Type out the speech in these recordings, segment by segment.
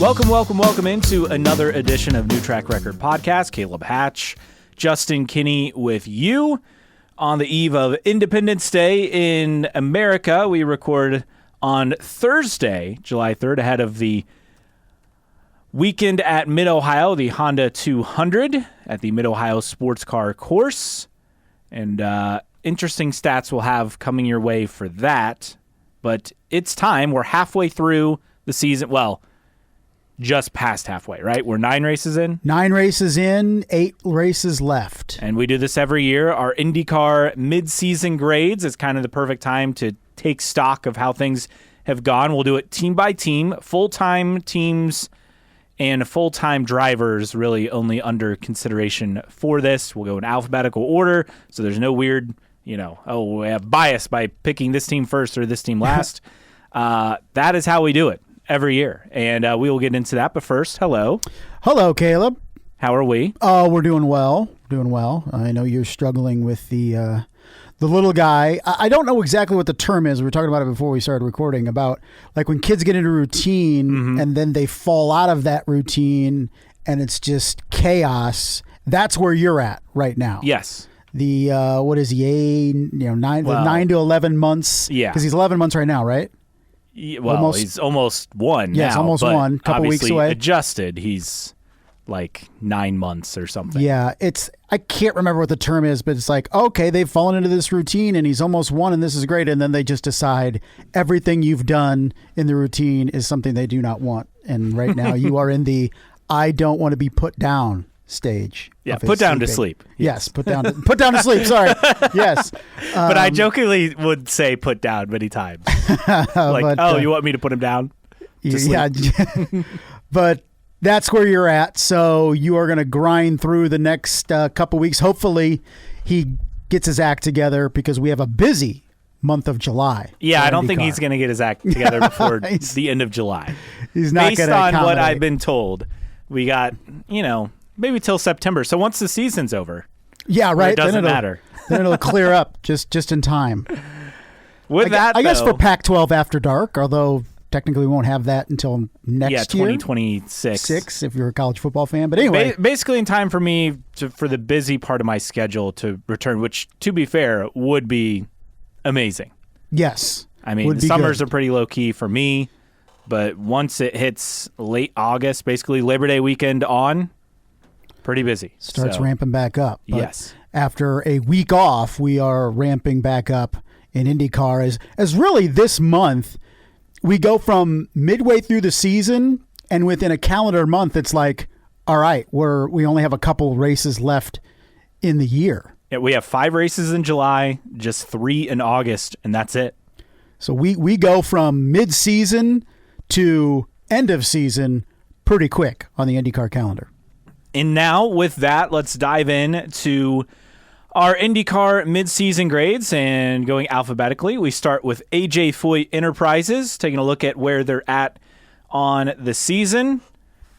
Welcome into another edition of New Track Record Podcast. Caleb Hatch, Justin Kinney with you on the eve of Independence Day in America. We record on Thursday, July 3rd, ahead of the weekend at Mid-Ohio, the Honda 200 at the Mid-Ohio Sports Car Course. And interesting stats we'll have coming your way for that. But it's time. We're halfway through the season. Well, just past halfway, right? We're 9 races in? 9 races in, 8 races left. And we do this every year. Our IndyCar midseason grades is kind of the perfect time to take stock of how things have gone. We'll do it team by team, full-time teams and full-time drivers really only under consideration for this. We'll go in alphabetical order, so there's no weird, we have bias by picking this team first or this team last. That is how we do it every year, and we will get into that. But first, hello. Hello, Caleb. How are we? Oh, we're doing well. I know you're struggling with the little guy. I don't know exactly what the term is. We were talking about it before we started recording, about like when kids get into routine and then they fall out of that routine and it's just chaos. That's where you're at right now. Yes. The what is he? 9 to 11 months. Yeah, because he's 11 months right now, right? Well, he's almost one. Yes, now, almost but one. Couple weeks away. Adjusted, he's like 9 months or something. Yeah, I can't remember what the term is, but it's like, okay, they've fallen into this routine and he's almost one and this is great. And then they just decide everything you've done in the routine is something they do not want. And right now you are in the I don't want to be put down stage. Yeah, put down to sleep. Yes, put down to sleep. Sorry. Yes. But I jokingly would say put down many times. You want me to put him down to sleep? Yeah. But that's where you're at. So you are going to grind through the next couple weeks. Hopefully he gets his act together because we have a busy month of July. Yeah, I don't think he's going to get his act together before the end of July. He's not based on what I've been told. We got, maybe till September. So once the season's over. Yeah, right. It doesn't matter. Then it'll clear up just in time. I guess for Pac-12 After Dark, although technically we won't have that until next year. 2026. If you're a college football fan. But anyway. Basically in time for me for the busy part of my schedule to return, which, to be fair, would be amazing. Yes. I mean, the summers are pretty low-key for me, but once it hits late August, basically Labor Day weekend on, pretty busy. Starts ramping back up. But yes. After a week off, we are ramping back up in IndyCar as really this month. We go from midway through the season, and within a calendar month, it's like, all right, we only have a couple races left in the year. Yeah, we have 5 races in July, just 3 in August, and that's it. So we go from mid-season to end of season pretty quick on the IndyCar calendar. And now, with that, let's dive in to our IndyCar midseason grades, and going alphabetically, we start with AJ Foyt Enterprises, taking a look at where they're at on the season.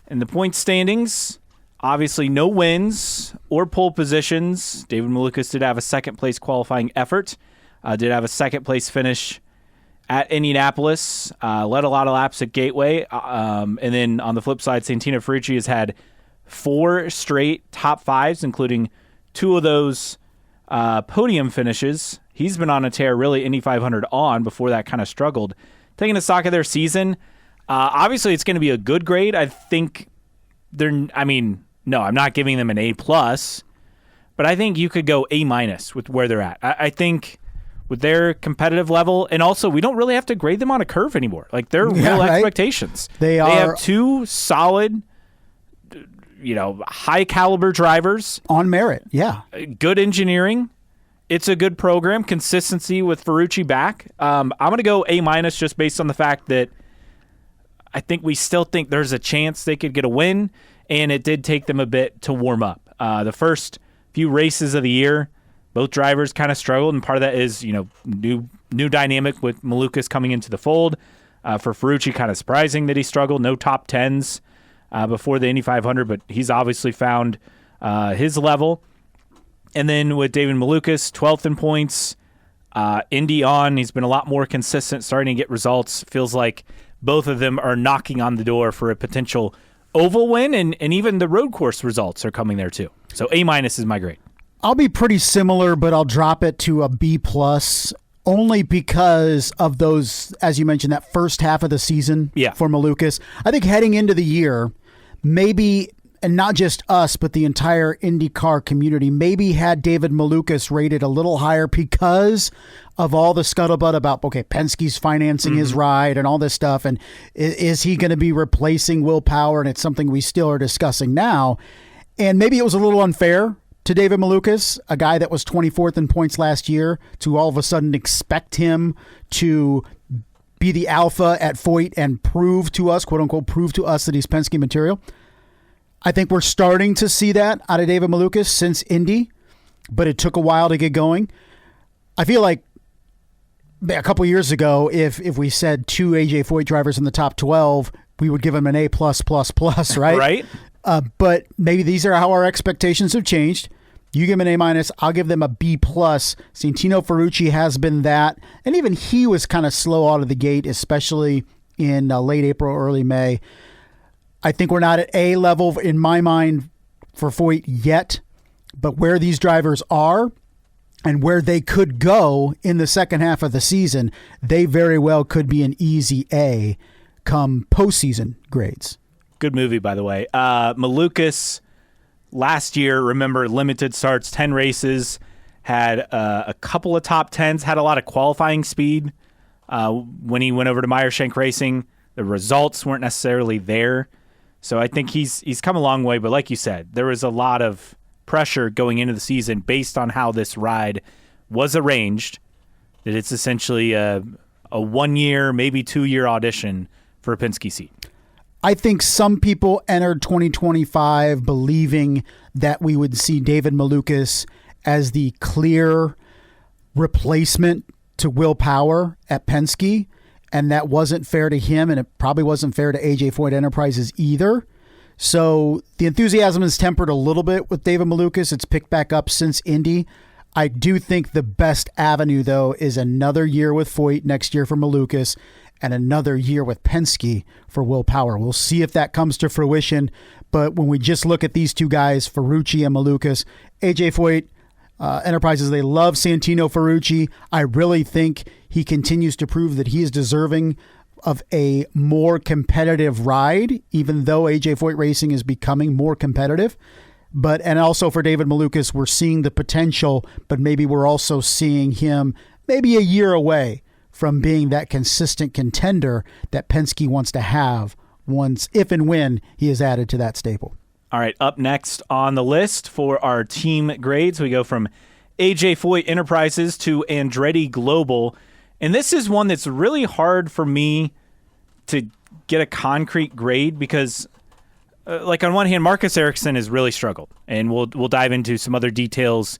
In the point standings, obviously no wins or pole positions. David Malukas did have a second-place qualifying effort, did have a second-place finish at Indianapolis, led a lot of laps at Gateway. And then on the flip side, Santino Ferrucci has had 4 straight top 5s, including 2 of those podium finishes. He's been on a tear, really, Indy 500 on. Before that, kind of struggled. Taking a stock of their season, obviously it's going to be a good grade. I think no, I'm not giving them an A+, but I think you could go A- with where they're at. I think with their competitive level, and also we don't really have to grade them on a curve anymore. Like, they're real expectations. They have 2 solid, high caliber drivers on merit. Yeah. Good engineering. It's a good program. Consistency with Ferrucci back. I'm going to go A- just based on the fact that I think we still think there's a chance they could get a win, and it did take them a bit to warm up. The first few races of the year, both drivers kind of struggled, and part of that is, new dynamic with Malukas coming into the fold. For Ferrucci, kind of surprising that he struggled. No top 10s. Before the Indy 500, but he's obviously found his level. And then with David Malukas, 12th in points, Indy on, he's been a lot more consistent, starting to get results. Feels like both of them are knocking on the door for a potential oval win, and even the road course results are coming there too. So A- is my grade. I'll be pretty similar, but I'll drop it to a B+, only because of those, as you mentioned, that first half of the season for Malukas. I think heading into the year, maybe, and not just us, but the entire IndyCar community, maybe had David Malukas rated a little higher because of all the scuttlebutt about, okay, Penske's financing his ride and all this stuff, and is he going to be replacing Will Power? And it's something we still are discussing now. And maybe it was a little unfair to David Malukas, a guy that was 24th in points last year, to all of a sudden expect him to be the alpha at Foyt and prove to us, quote unquote, prove to us that he's Penske material. I think we're starting to see that out of David Malukas since Indy, but it took a while to get going. I feel like a couple years ago, if we said 2 AJ Foyt drivers in the top 12, we would give him an A+++, right? Right. But maybe these are how our expectations have changed. You give him an A-, I'll give them a B+. Santino Ferrucci has been that, and even he was kind of slow out of the gate, especially in late April, early May. I think we're not at A level in my mind for Foyt yet, but where these drivers are and where they could go in the second half of the season, they very well could be an easy A come postseason grades. Good movie, by the way. Malukas last year, remember, limited starts, 10 races, had a couple of top 10s, had a lot of qualifying speed. When he went over to Meyershank Racing, the results weren't necessarily there. So I think he's come a long way. But like you said, there was a lot of pressure going into the season based on how this ride was arranged, that it's essentially a 1 year, maybe 2 year audition for a Penske seat. I think some people entered 2025 believing that we would see David Malukas as the clear replacement to Will Power at Penske, and that wasn't fair to him, and it probably wasn't fair to AJ Foyt Enterprises either. So the enthusiasm is tempered a little bit with David Malukas. It's picked back up since Indy. I do think the best avenue, though, is another year with Foyt next year for Malukas and another year with Penske for Will Power. We'll see if that comes to fruition. But when we just look at these two guys, Ferrucci and Malukas, AJ Foyt Enterprises, they love Santino Ferrucci. I really think he continues to prove that he is deserving of a more competitive ride, even though AJ Foyt Racing is becoming more competitive. And also for David Malukas, we're seeing the potential, but maybe we're also seeing him maybe a year away from being that consistent contender that Penske wants to have once, if and when he is added to that staple. All right, up next on the list for our team grades, we go from AJ Foyt Enterprises to Andretti Global. And this is one that's really hard for me to get a concrete grade because, on one hand, Marcus Ericsson has really struggled. And we'll dive into some other details,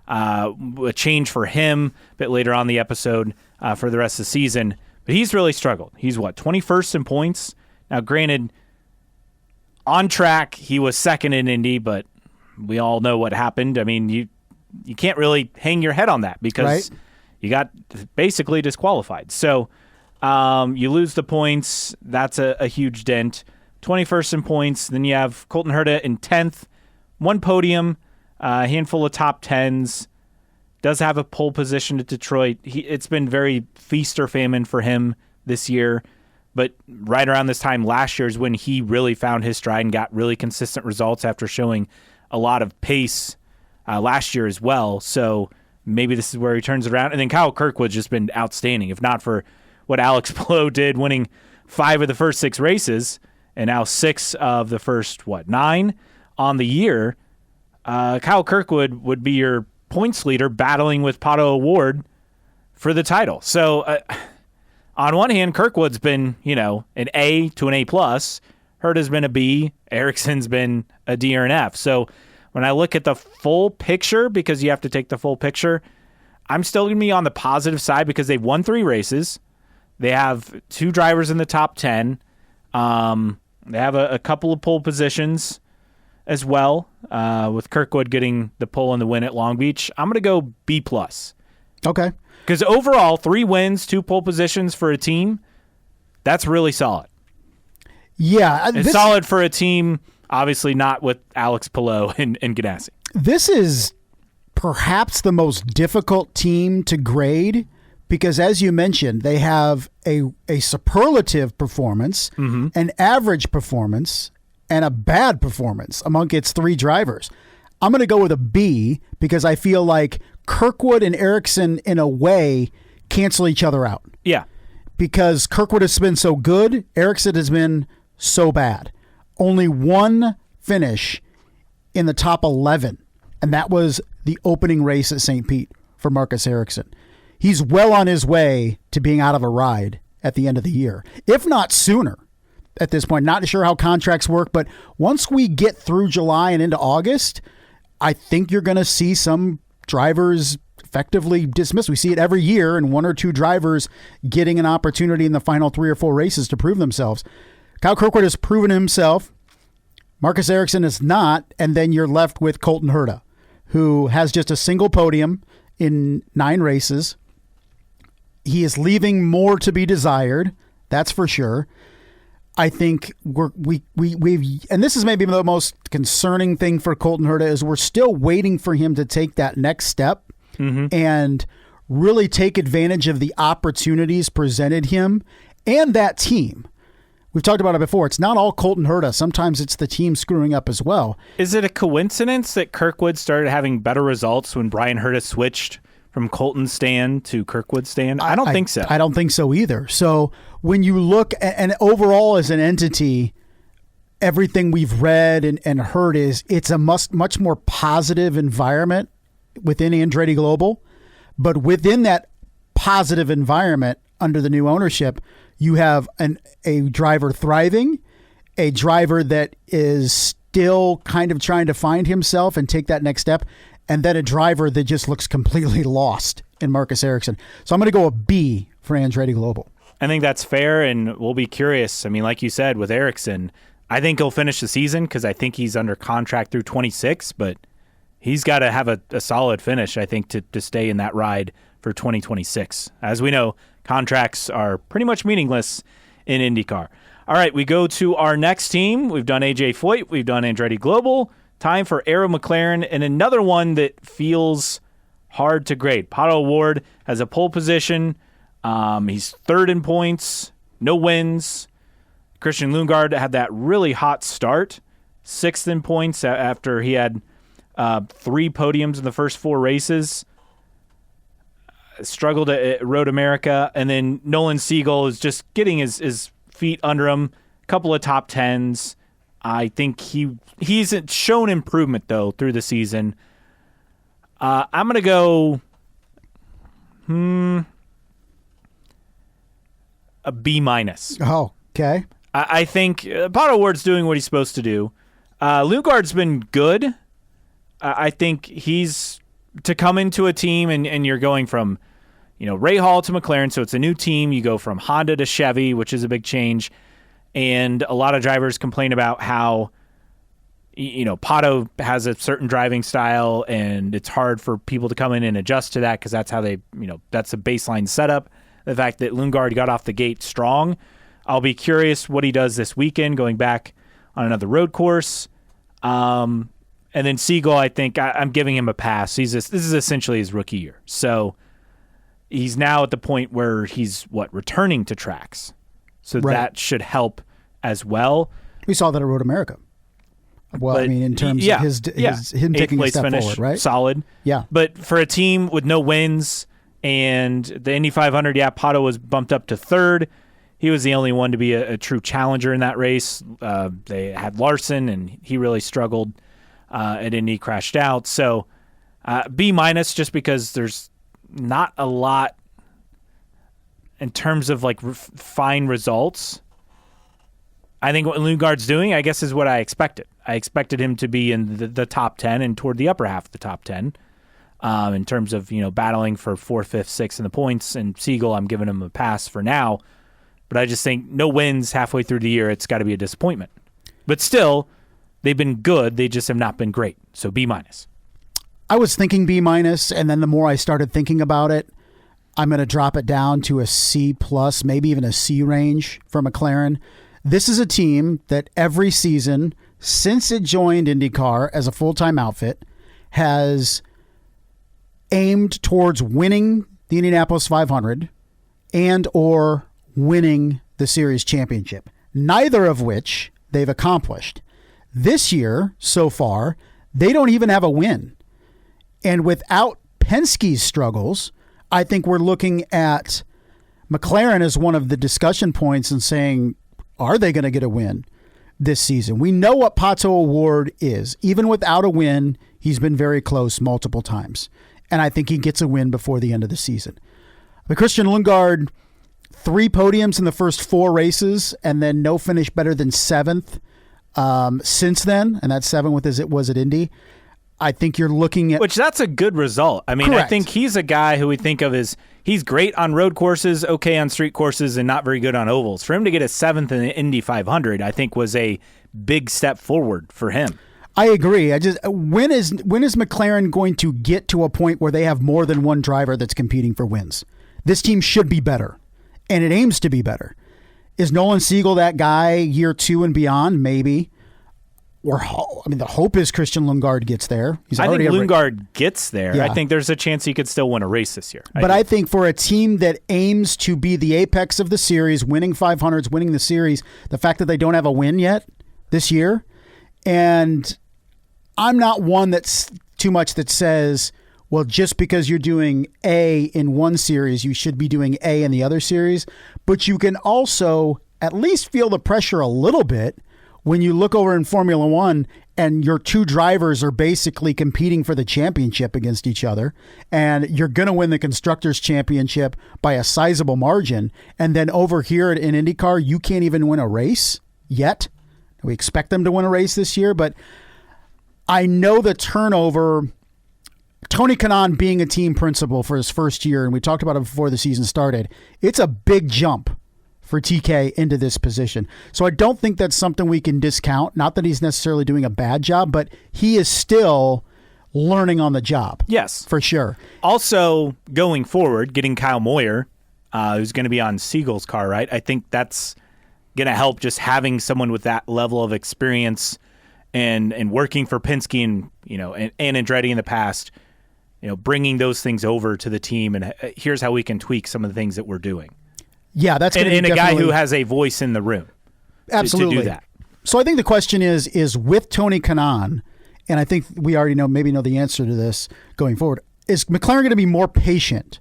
a change for him a bit later on in the episode for the rest of the season. But he's really struggled. He's, 21st in points? Now, granted, on track, he was second in Indy, but we all know what happened. I mean, you can't really hang your head on that because you got basically disqualified. So you lose the points. That's a huge dent. 21st in points. Then you have Colton Herta in 10th. One podium, a handful of top 10s. Does have a pole position at Detroit. It's been very feast or famine for him this year. But right around this time last year is when he really found his stride and got really consistent results after showing a lot of pace last year as well. So maybe this is where he turns it around. And then Kyle Kirkwood's just been outstanding. If not for what Alex Blow did, winning 5 of the first 6 races and now 6 of the first, 9 on the year, Kyle Kirkwood would be your points leader battling with Pato O'Ward for the title. So on one hand, Kirkwood's been, an A to an A+. Herta's been a B. Ericsson's been a D or an F. So when I look at the full picture, because you have to take the full picture, I'm still going to be on the positive side because they've won 3 races. They have 2 drivers in the top 10. They have a couple of pole positions as well, with Kirkwood getting the pole and the win at Long Beach. I'm going to go B+. Okay. Because overall, 3 wins, 2 pole positions for a team, That's really solid. Yeah. It's solid for a team, obviously not with Alex Palou and Ganassi. This is perhaps the most difficult team to grade because, as you mentioned, they have a superlative performance, an average performance, and a bad performance among its three drivers. I'm going to go with a B because I feel like Kirkwood and Ericsson, in a way, cancel each other out. Yeah. Because Kirkwood has been so good, Ericsson has been so bad. Only one finish in the top 11, and that was the opening race at St. Pete for Marcus Ericsson. He's well on his way to being out of a ride at the end of the year, if not sooner at this point. Not sure how contracts work, but once we get through July and into August, I think you're going to see some drivers effectively dismissed. We see it every year, and one or two drivers getting an opportunity in the final 3 or 4 races to prove themselves. Kyle Kirkwood has proven himself. Marcus Ericsson is not, and then you're left with Colton Herta, who has just a single podium in 9 races. He is leaving more to be desired, that's for sure. I think we've and this is maybe the most concerning thing for Colton Herta is we're still waiting for him to take that next step and really take advantage of the opportunities presented him and that team. We've talked about it before. It's not all Colton Herta. Sometimes it's the team screwing up as well. Is it a coincidence that Kirkwood started having better results when Brian Herta switched from Colton's stand to Kirkwood's stand? I don't think so. I don't think so either. So when you look and overall as an entity, everything we've read and heard is it's a much more positive environment within Andretti Global. But within that positive environment under the new ownership, you have a driver thriving, a driver that is still kind of trying to find himself and take that next step, and then a driver that just looks completely lost in Marcus Ericsson. So I'm going to go a B for Andretti Global. I think that's fair, and we'll be curious. I mean, like you said, with Ericsson, I think he'll finish the season because I think he's under contract through 26, but he's got to have a solid finish, I think, to stay in that ride for 2026. As we know, contracts are pretty much meaningless in IndyCar. All right, we go to our next team. We've done AJ Foyt. We've done Andretti Global. Time for Arrow McLaren, and another one that feels hard to grade. Pato O'Ward has a pole position. He's third in points, no wins. Christian Lundgaard had that really hot start, sixth in points after he had 3 podiums in the first 4 races. Struggled at Road America, and then Nolan Siegel is just getting his feet under him. A couple of top 10s. I think he's shown improvement though through the season. I'm gonna go a B-. Oh, okay. I think Pato O'Ward's doing what he's supposed to do. Lundgaard's been good. I think he's to come into a team and you're going from, Ray Hall to McLaren, so it's a new team. You go from Honda to Chevy, which is a big change. And a lot of drivers complain about how, Pato has a certain driving style and it's hard for people to come in and adjust to that because that's how they, that's a baseline setup. The fact that Lundgaard got off the gate strong. I'll be curious what he does this weekend going back on another road course. And then Siegel, I think I'm giving him a pass. This is essentially his rookie year. So he's now at the point where he's returning to tracks. So right. That should help as well. We saw that at Road America. Well, but, in terms of him taking a step forward, right? Solid. Yeah. But for a team with no wins and the Indy 500, Pato was bumped up to third. He was the only one to be a true challenger in that race. They had Larson, and he really struggled at Indy, crashed out. So B- just because there's not a lot in terms of fine results. I think what Lundgaard's doing, I guess, is what I expected. I expected him to be in the top 10 and toward the upper half of the top 10 in terms of, battling for 4th, 5th, 6th in the points. And Siegel, I'm giving him a pass for now. But I just think no wins halfway through the year, it's got to be a disappointment. But still, they've been good. They just have not been great. So B-. I was thinking B-, and then the more I started thinking about it, I'm going to drop it down to a C plus, maybe even a C range for McLaren. This is a team that every season since it joined IndyCar as a full-time outfit has aimed towards winning the Indianapolis 500 and or winning the series championship, neither of which they've accomplished. This year, so far, they don't even have a win. And without Penske's struggles, I think we're looking at McLaren as one of the discussion points and saying, are they going to get a win this season? We know what Pato O'Ward is. Even without a win, he's been very close multiple times. And I think he gets a win before the end of the season. But Christian Lundgaard, 3 podiums in the first 4 races, and then no finish better than 7th since then. And that's 7 with as it was at Indy. I think you're looking at... Which that's a good result. I mean, Correct. I think he's a guy who we think of as he's great on road courses, okay on street courses, and not very good on ovals. For him to get a 7th in the Indy 500, I think was a big step forward for him. I agree. When is McLaren going to get to a point where they have more than one driver that's competing for wins? This team should be better, and it aims to be better. Is Nolan Siegel that guy year 2 and beyond? Maybe. The hope is Christian Lundgaard gets there. I think Lundgaard gets there. Yeah. I think there's a chance he could still win a race this year. But I think for a team that aims to be the apex of the series, winning 500s, winning the series, the fact that they don't have a win yet this year, and I'm not one that's too much that says, well, just because you're doing A in one series, you should be doing A in the other series. But you can also at least feel the pressure a little bit when you look over in Formula One and your 2 drivers are basically competing for the championship against each other, and you're going to win the Constructors' Championship by a sizable margin, and then over here in IndyCar, you can't even win a race yet. We expect them to win a race this year, but I know the turnover... Tony Kanaan being a team principal for his first year, and we talked about it before the season started, it's a big jump for TK into this position. So I don't think that's something we can discount. Not that he's necessarily doing a bad job, but he is still learning on the job. Yes. For sure. Also, going forward, getting Kyle Moyer, who's going to be on Siegel's car, right? I think that's going to help just having someone with that level of experience and working for Penske and Andretti in the past, bringing those things over to the team. And here's how we can tweak some of the things that we're doing. Yeah, that's going to be and a guy who has a voice in the room. Absolutely. To do that. So I think the question is with Tony Kanaan, and I think we already know the answer to this going forward, is McLaren going to be more patient?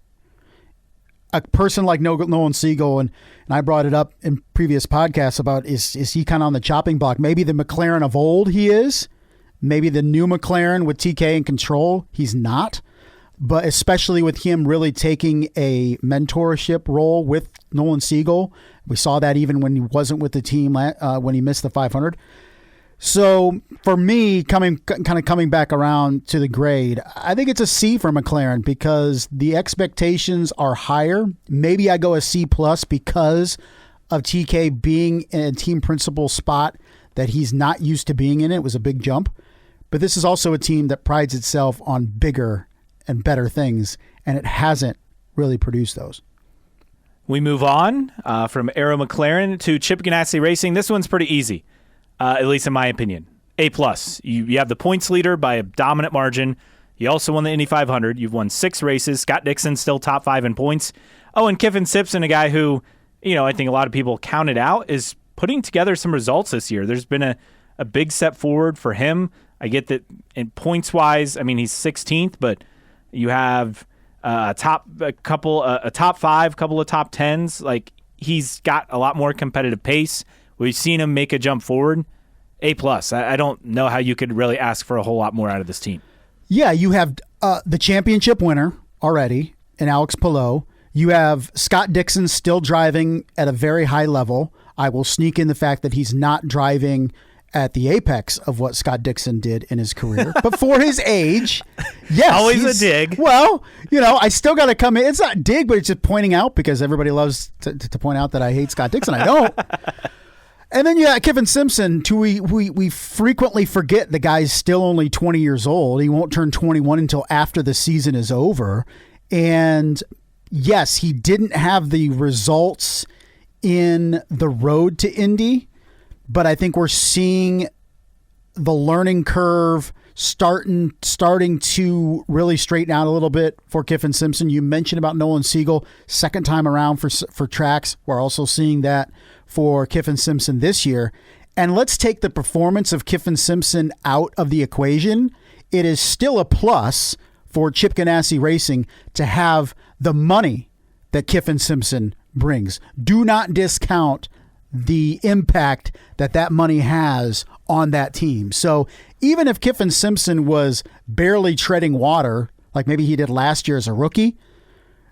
A person like Nolan Siegel, and I brought it up in previous podcasts about is he kind of on the chopping block? Maybe the McLaren of old he is. Maybe the new McLaren with TK in control, he's not. But especially with him really taking a mentorship role with Nolan Siegel. We saw that even when he wasn't with the team when he missed the 500. So for me, coming back around to the grade, I think it's a C for McLaren because the expectations are higher. Maybe I go a C plus because of TK being in a team principal spot that he's not used to being in. It was a big jump. But this is also a team that prides itself on bigger and better things, and it hasn't really produced those. We move on from Arrow McLaren to Chip Ganassi Racing. This one's pretty easy, at least in my opinion. A+. You have the points leader by a dominant margin. You also won the Indy 500. You've won 6 races. Scott Dixon still top 5 in points. Oh, and Kiffin Simpson, a guy who, I think a lot of people counted out, is putting together some results this year. There's been a big step forward for him. I get that in points-wise, he's 16th, but you have a top 5, couple of top 10s. Like, he's got a lot more competitive pace. We've seen him make a jump forward. A+. I don't know how you could really ask for a whole lot more out of this team. Yeah, you have the championship winner already in Alex Palou. You have Scott Dixon still driving at a very high level. I will sneak in the fact that he's not driving at the apex of what Scott Dixon did in his career. But for his age, yes. Always a dig. Well, I still got to come in. It's not dig, but it's just pointing out because everybody loves to point out that I hate Scott Dixon. I don't. And then you got Kiffin Simpson, who we frequently forget the guy's still only 20 years old. He won't turn 21 until after the season is over. And yes, he didn't have the results in the road to Indy, but I think we're seeing the learning curve starting to really straighten out a little bit for Kiffin Simpson. You mentioned about Nolan Siegel, second time around for tracks. We're also seeing that for Kiffin Simpson this year. And let's take the performance of Kiffin Simpson out of the equation. It is still a plus for Chip Ganassi Racing to have the money that Kiffin Simpson brings. Do not discount the impact that money has on that team. So even if Kiffin Simpson was barely treading water, like maybe he did last year as a rookie,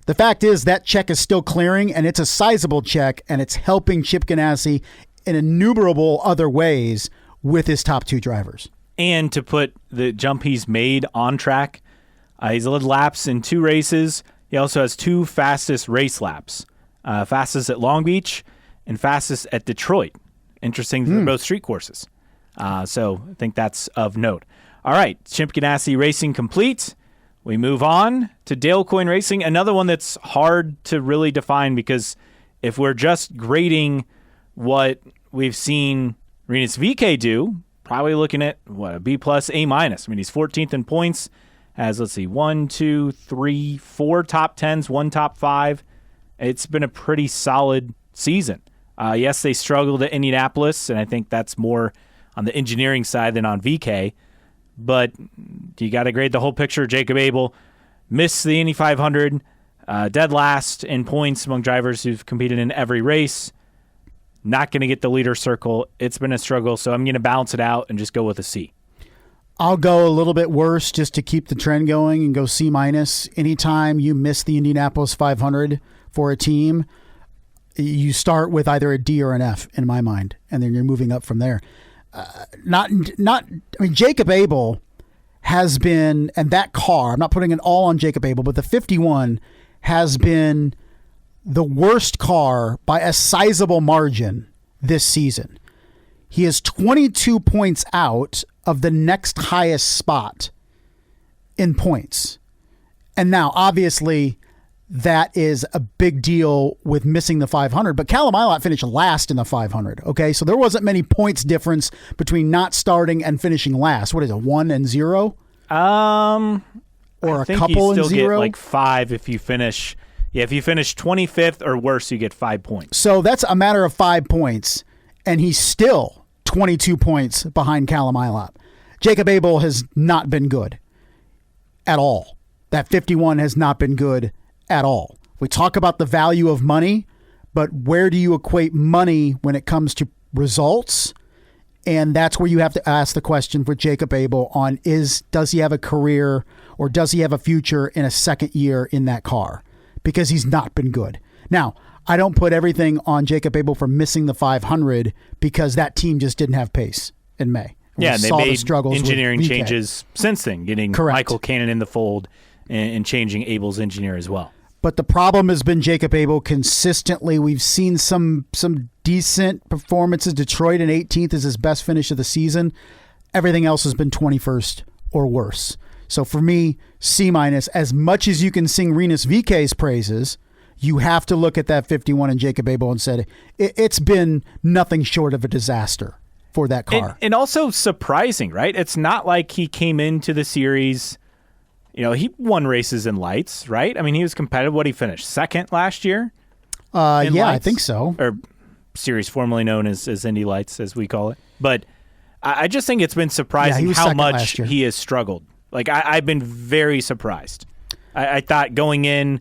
the fact is that check is still clearing, and it's a sizable check, and it's helping Chip Ganassi in innumerable other ways with his top two drivers. And to put the jump he's made on track, he's led laps in 2 races. He also has 2 fastest race laps, fastest at Long Beach and fastest at Detroit. Interesting, they're both street courses. So I think that's of note. All right, Chip Ganassi Racing complete. We move on to Dale Coyne Racing, another one that's hard to really define, because if we're just grading what we've seen Rinus VeeKay do, probably looking at, a B+, A-. I mean, he's 14th in points, has, 4 top 10s, 1 top 5. It's been a pretty solid season. Yes, they struggled at Indianapolis, and I think that's more on the engineering side than on VeeKay. But you got to grade the whole picture. Jacob Abel missed the Indy 500, dead last in points among drivers who've competed in every race. Not going to get the leader circle. It's been a struggle, so I'm going to balance it out and just go with a C. I'll go a little bit worse just to keep the trend going and go C-. Anytime you miss the Indianapolis 500 for a team, you start with either a D or an F in my mind, and then you're moving up from there. Jacob Abel has been, and that car, I'm not putting it all on Jacob Abel, but the 51 has been the worst car by a sizable margin this season. He is 22 points out of the next highest spot in points. And now, obviously, that is a big deal with missing the 500. But Callum Ilott finished last in the 500. Okay, so there wasn't many points difference between not starting and finishing last. What is it, 1 and 0? Or I think couple you and still 0? Get 5 if you finish. Yeah, if you finish 25th or worse, you get 5 points. So that's a matter of 5 points, and he's still 22 points behind Callum Ilott. Jacob Abel has not been good at all. That 51 has not been good at all. We talk about the value of money, but where do you equate money when it comes to results? And that's where you have to ask the question for Jacob Abel on does he have a career or does he have a future in a second year in that car? Because he's not been good. Now, I don't put everything on Jacob Abel for missing the 500 because that team just didn't have pace in May. Yeah, and they made struggles engineering with changes since then, getting Correct. Michael Cannon in the fold and changing Abel's engineer as well. But the problem has been Jacob Abel consistently. We've seen some decent performances. Detroit in 18th is his best finish of the season. Everything else has been 21st or worse. So for me, C-. As much as you can sing Rinus VeeKay's praises, you have to look at that 51 and Jacob Abel and said it's been nothing short of a disaster for that car. And also surprising, right? It's not like he came into the series. He won races in lights, right? I mean, he was competitive. What, he finished second last year? Yeah, lights? I think so. Or series formerly known as Indy Lights, as we call it. But I just think it's been surprising how much he has struggled. Like, I've been very surprised. I thought going in,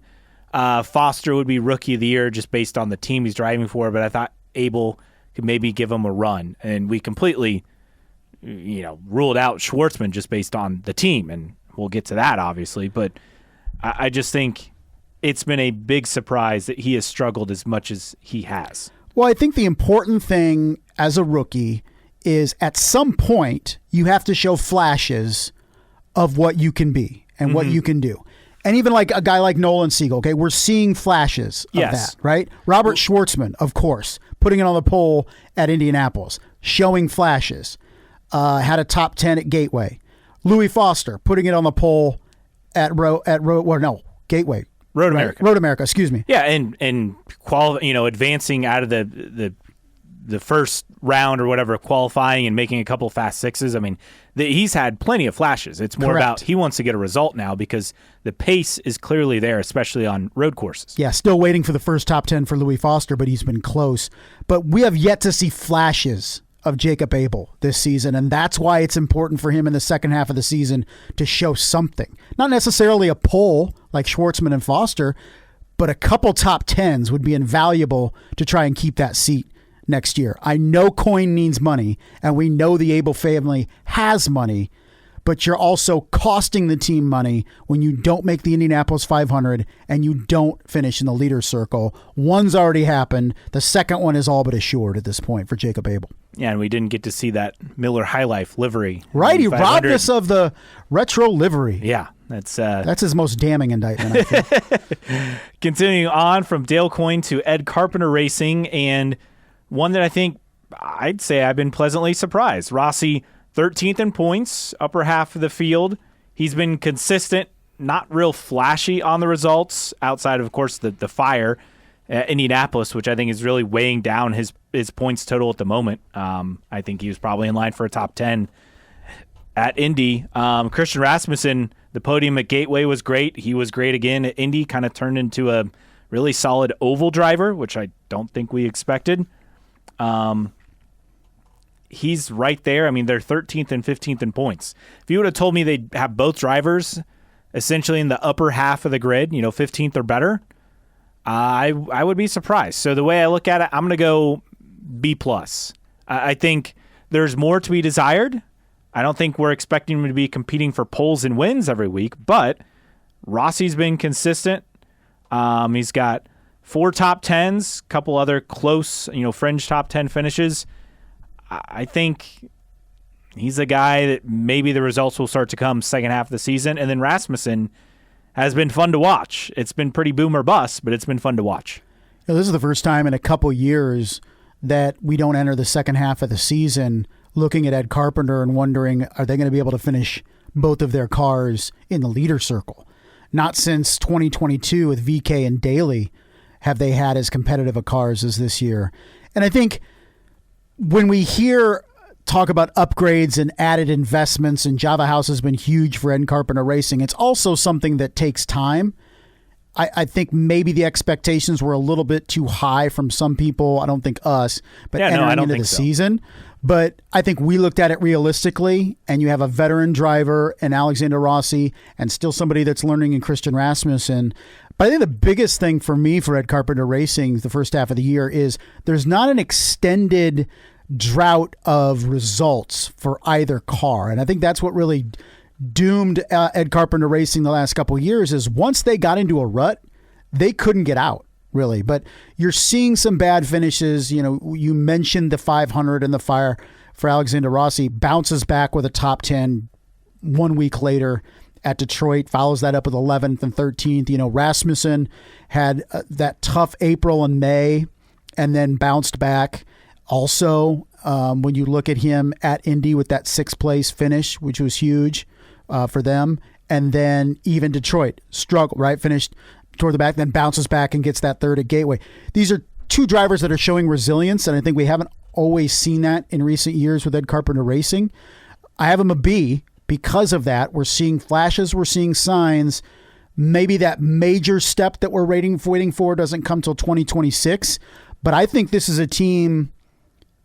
Foster would be Rookie of the Year just based on the team he's driving for, but I thought Abel could maybe give him a run. And we completely, ruled out Schwartzman just based on the team, and we'll get to that, obviously. But I just think it's been a big surprise that he has struggled as much as he has. Well, I think the important thing as a rookie is at some point you have to show flashes of what you can be and what you can do. And even like a guy like Nolan Siegel, okay, we're seeing flashes of that, right? Robert Schwartzman, of course, putting it on the pole at Indianapolis, showing flashes, had a top 10 at Gateway. Louis Foster putting it on the pole at Gateway. Road America. Road America, excuse me. Yeah, and advancing out of the first round or whatever, qualifying and making a couple fast sixes. I mean, he's had plenty of flashes. It's more about he wants to get a result now because the pace is clearly there, especially on road courses. Yeah, still waiting for the first top 10 for Louis Foster, but he's been close. But we have yet to see flashes of Jacob Abel this season, and that's why it's important for him in the second half of the season to show something. Not necessarily a pole like Schwartzman and Foster, but a couple top 10s would be invaluable to try and keep that seat next year. I know Coyne needs money, and we know the Abel family has money, but you're also costing the team money when you don't make the Indianapolis 500 and you don't finish in the leader circle. One's already happened. The second one is all but assured at this point for Jacob Abel. Yeah, and we didn't get to see that Miller High Life livery. Right, he robbed us of the retro livery. Yeah, that's his most damning indictment, I think. Continuing on from Dale Coyne to Ed Carpenter Racing, and one that I think I'd say I've been pleasantly surprised. Rossi, 13th in points, upper half of the field. He's been consistent, not real flashy on the results, outside of course, the fire at Indianapolis, which I think is really weighing down his points total at the moment. I think he was probably in line for a top 10 at Indy. Christian Rasmussen, the podium at Gateway was great. He was great again at Indy, kind of turned into a really solid oval driver, which I don't think we expected. He's right there. I mean, they're 13th and 15th in points. If you would have told me they'd have both drivers essentially in the upper half of the grid, 15th or better, I would be surprised. So the way I look at it, I'm going to go B+. I think there's more to be desired. I don't think we're expecting him to be competing for poles and wins every week, but Rossi's been consistent. He's got 4 top 10s, couple other close, fringe top 10 finishes. I think he's a guy that maybe the results will start to come second half of the season. And then Rasmussen has been fun to watch. It's been pretty boom or bust, but it's been fun to watch. This is the first time in a couple years that we don't enter the second half of the season looking at Ed Carpenter and wondering, are they going to be able to finish both of their cars in the leader circle? Not since 2022 with VK and Daly have they had as competitive a cars as this year. And I think when we hear talk about upgrades and added investments, and Java House has been huge for Ed Carpenter Racing, it's also something that takes time. I think maybe the expectations were a little bit too high from some people. I don't think us, but entering into the season. But I think we looked at it realistically, and you have a veteran driver in Alexander Rossi and still somebody that's learning in Christian Rasmussen. But I think the biggest thing for me for Ed Carpenter Racing the first half of the year is there's not an extended drought of results for either car. And I think that's what really doomed Ed Carpenter Racing the last couple of years is once they got into a rut, they couldn't get out, really. But you're seeing some bad finishes. You mentioned the 500 and the fire for Alexander Rossi, bounces back with a top 10 1 week later at Detroit, follows that up with 11th and 13th. Rasmussen had that tough April and May and then bounced back. Also, when you look at him at Indy with that 6th place finish, which was huge for them. And then even Detroit struggled, right? Finished toward the back, then bounces back and gets that 3rd at Gateway. These are 2 drivers that are showing resilience, and I think we haven't always seen that in recent years with Ed Carpenter Racing. I have him a B because of that. We're seeing flashes, we're seeing signs. Maybe that major step that we're waiting for doesn't come till 2026, but I think this is a team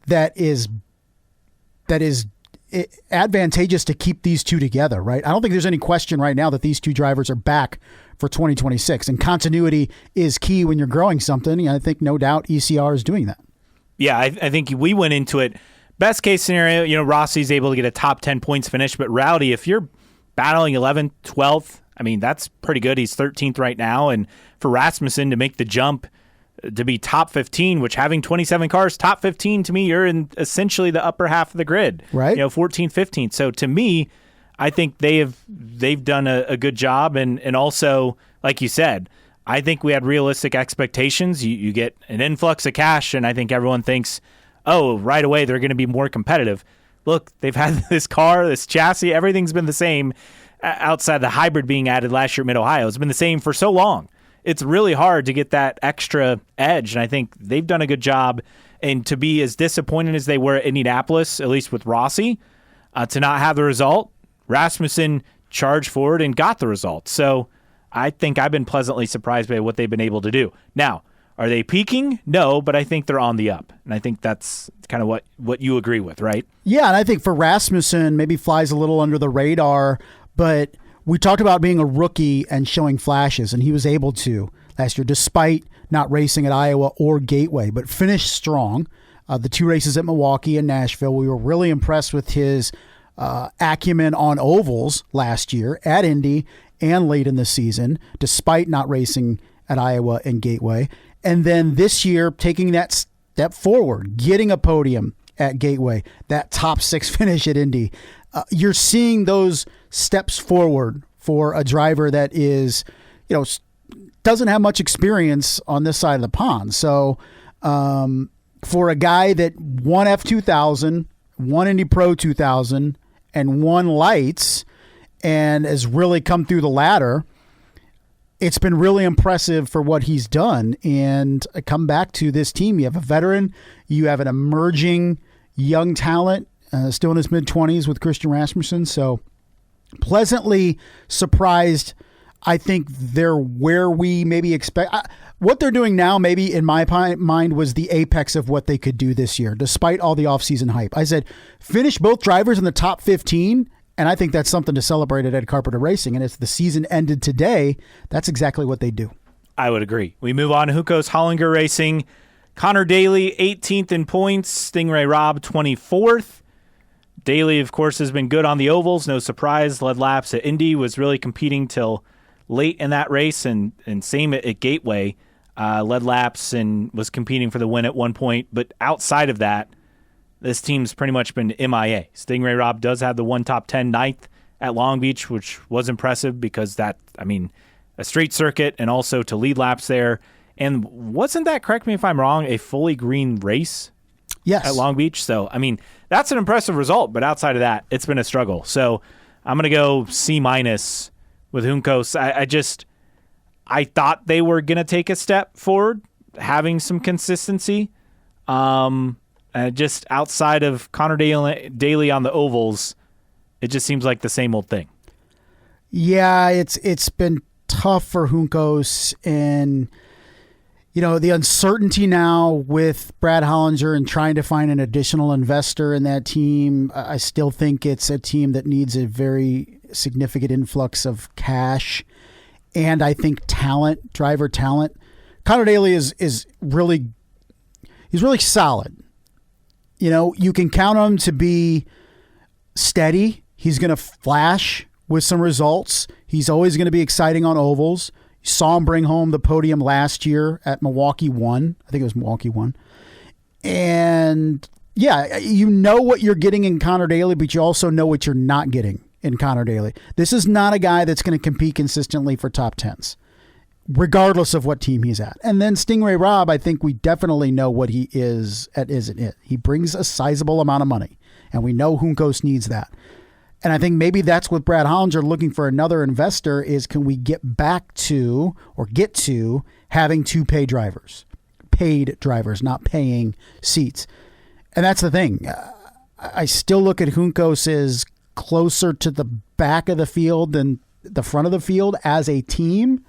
that is advantageous to keep these 2 together, right? I don't think there's any question right now that these 2 drivers are back for 2026, and continuity is key when you're growing something. And I think no doubt ECR is doing that. Yeah, I think we went into it. Best case scenario, Rossi's able to get a top 10 points finish, but Rowdy, if you're battling 11th, 12th, I mean, that's pretty good. He's 13th right now, and for Rasmussen to make the jump to be top 15, which having 27 cars, top 15 to me, you're in essentially the upper half of the grid, right? 14th, 15th. So to me, I think they've done a good job. And also, like you said, I think we had realistic expectations. You get an influx of cash, and I think everyone thinks, oh, right away they're going to be more competitive. Look, they've had this car, this chassis, everything's been the same outside the hybrid being added last year at Mid-Ohio. It's been the same for so long. it's really hard to get that extra edge. And I think they've done a good job. And to be as disappointed as they were at Indianapolis, at least with Rossi, to not have the result, Rasmussen charged forward and got the result. So I think I've been pleasantly surprised by what they've been able to do. Now, are they peaking? No, but I think they're on the up. And I think that's kind of what you agree with, right? Yeah, and I think for Rasmussen, maybe flies a little under the radar, but we talked about being a rookie and showing flashes, and he was able to last year, despite not racing at Iowa or Gateway, but finished strong. The 2 races at Milwaukee and Nashville, we were really impressed with his acumen on ovals last year at Indy and late in the season, despite not racing at Iowa and Gateway. And then this year, taking that step forward, getting a podium at Gateway, that top 6 finish at Indy. You're seeing those steps forward for a driver that is, doesn't have much experience on this side of the pond. So for a guy that won F2000, won Indy Pro 2000, and won Lights, and has really come through the ladder, it's been really impressive for what he's done. And I come back to this team. You have a veteran, you have an emerging young talent, still in his mid-20s with Christian Rasmussen. So pleasantly surprised. I think they're where we maybe expect. What they're doing now, maybe in my mind, was the apex of what they could do this year, despite all the offseason hype. I said, finish both drivers in the top 15, and I think that's something to celebrate at Ed Carpenter Racing. And if the season ended today, that's exactly what they do. I would agree. We move on to Juncos Hollinger Racing. Connor Daly, 18th in points. Stingray Robb, 24th. Daly, of course, has been good on the ovals. No surprise. Led laps at Indy, was really competing till late in that race, and same at Gateway. Led laps and was competing for the win at one point. But outside of that, this team's pretty much been MIA. Stingray Robb does have the one top 10 ninth at Long Beach, which was impressive because a street circuit and also to lead laps there. And wasn't that, correct me if I'm wrong, a fully green race? Yes. At Long Beach? So, that's an impressive result, but outside of that, it's been a struggle. So I'm going to go C- with Juncos. I thought they were going to take a step forward, having some consistency. Just outside of Connor Daly on the ovals, it just seems like the same old thing. Yeah, it's been tough for Juncos, and the uncertainty now with Brad Hollinger and trying to find an additional investor in that team. I still think it's a team that needs a very significant influx of cash, and I think talent, driver talent. Connor Daly is really solid. You can count on him to be steady. He's going to flash with some results. He's always going to be exciting on ovals. You saw him bring home the podium last year at Milwaukee 1. I think it was Milwaukee 1. And yeah, you know what you're getting in Connor Daly, but you also know what you're not getting in Connor Daly. This is not a guy that's going to compete consistently for top 10s, regardless of what team he's at. And then Stingray Robb, I think we definitely know what he is at Isn't It. He brings a sizable amount of money, and we know Juncos needs that. And I think maybe that's what Brad Hollinger looking for another investor is, can we get back to or get to having 2 paid drivers, not paying seats. And that's the thing. I still look at Juncos as closer to the back of the field than the front of the field as a team.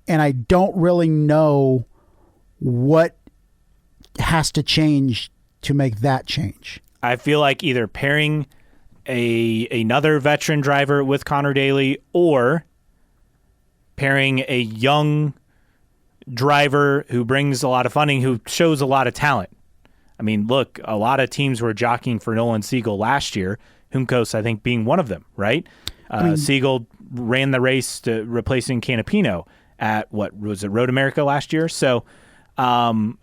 And I don't really know what has to change to make that change. I feel like either pairing another veteran driver with Connor Daly or pairing a young driver who brings a lot of funding, who shows a lot of talent. Look, a lot of teams were jockeying for Nolan Siegel last year, Juncos, I think, being one of them, right? Siegel ran the race to replacing Canapino at, what was it, Road America last year? So, do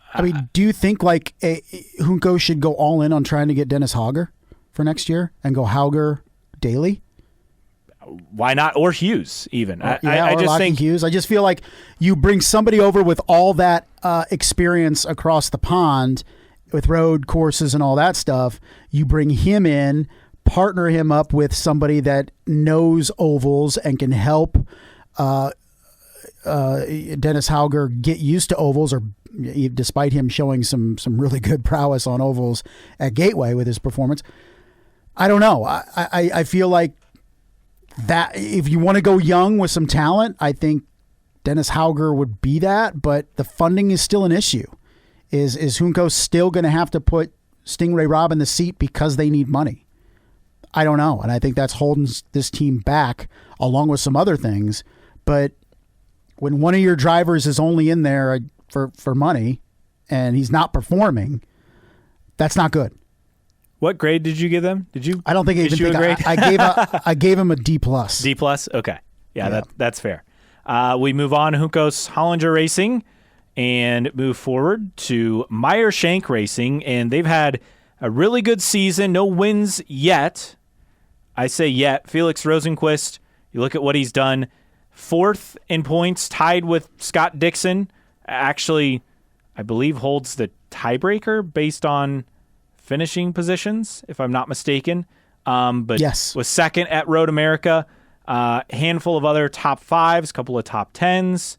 you think Juncos should go all in on trying to get Dennis Hauger for next year and go Hauger Daly? Why not? Or Hughes, even. I just think Hughes. I just feel like you bring somebody over with all that experience across the pond with road courses and all that stuff. You bring him in, partner him up with somebody that knows ovals and can help Dennis Hauger get used to ovals, or despite him showing some really good prowess on ovals at Gateway with his performance. I don't know. I feel like that if you want to go young with some talent, I think Dennis Hauger would be that, but the funding is still an issue. Is Junco still going to have to put Stingray Robb in the seat because they need money? I don't know, and I think that's holding this team back along with some other things. But when one of your drivers is only in there for money and he's not performing, that's not good. What grade did you give them? Did you? I don't think I even think I gave him a D+. D+? Okay. Yeah. That's fair. We move on to Juncos Hollinger Racing and move forward to Meyer Shank Racing, and they've had a really good season. No wins yet. I say yet. Felix Rosenquist, you look at what he's done. 4th in points, tied with Scott Dixon. Actually, I believe holds the tiebreaker based on finishing positions, if I'm not mistaken. But yes, was 2nd at Road America. Handful of other top 5s, couple of top 10s.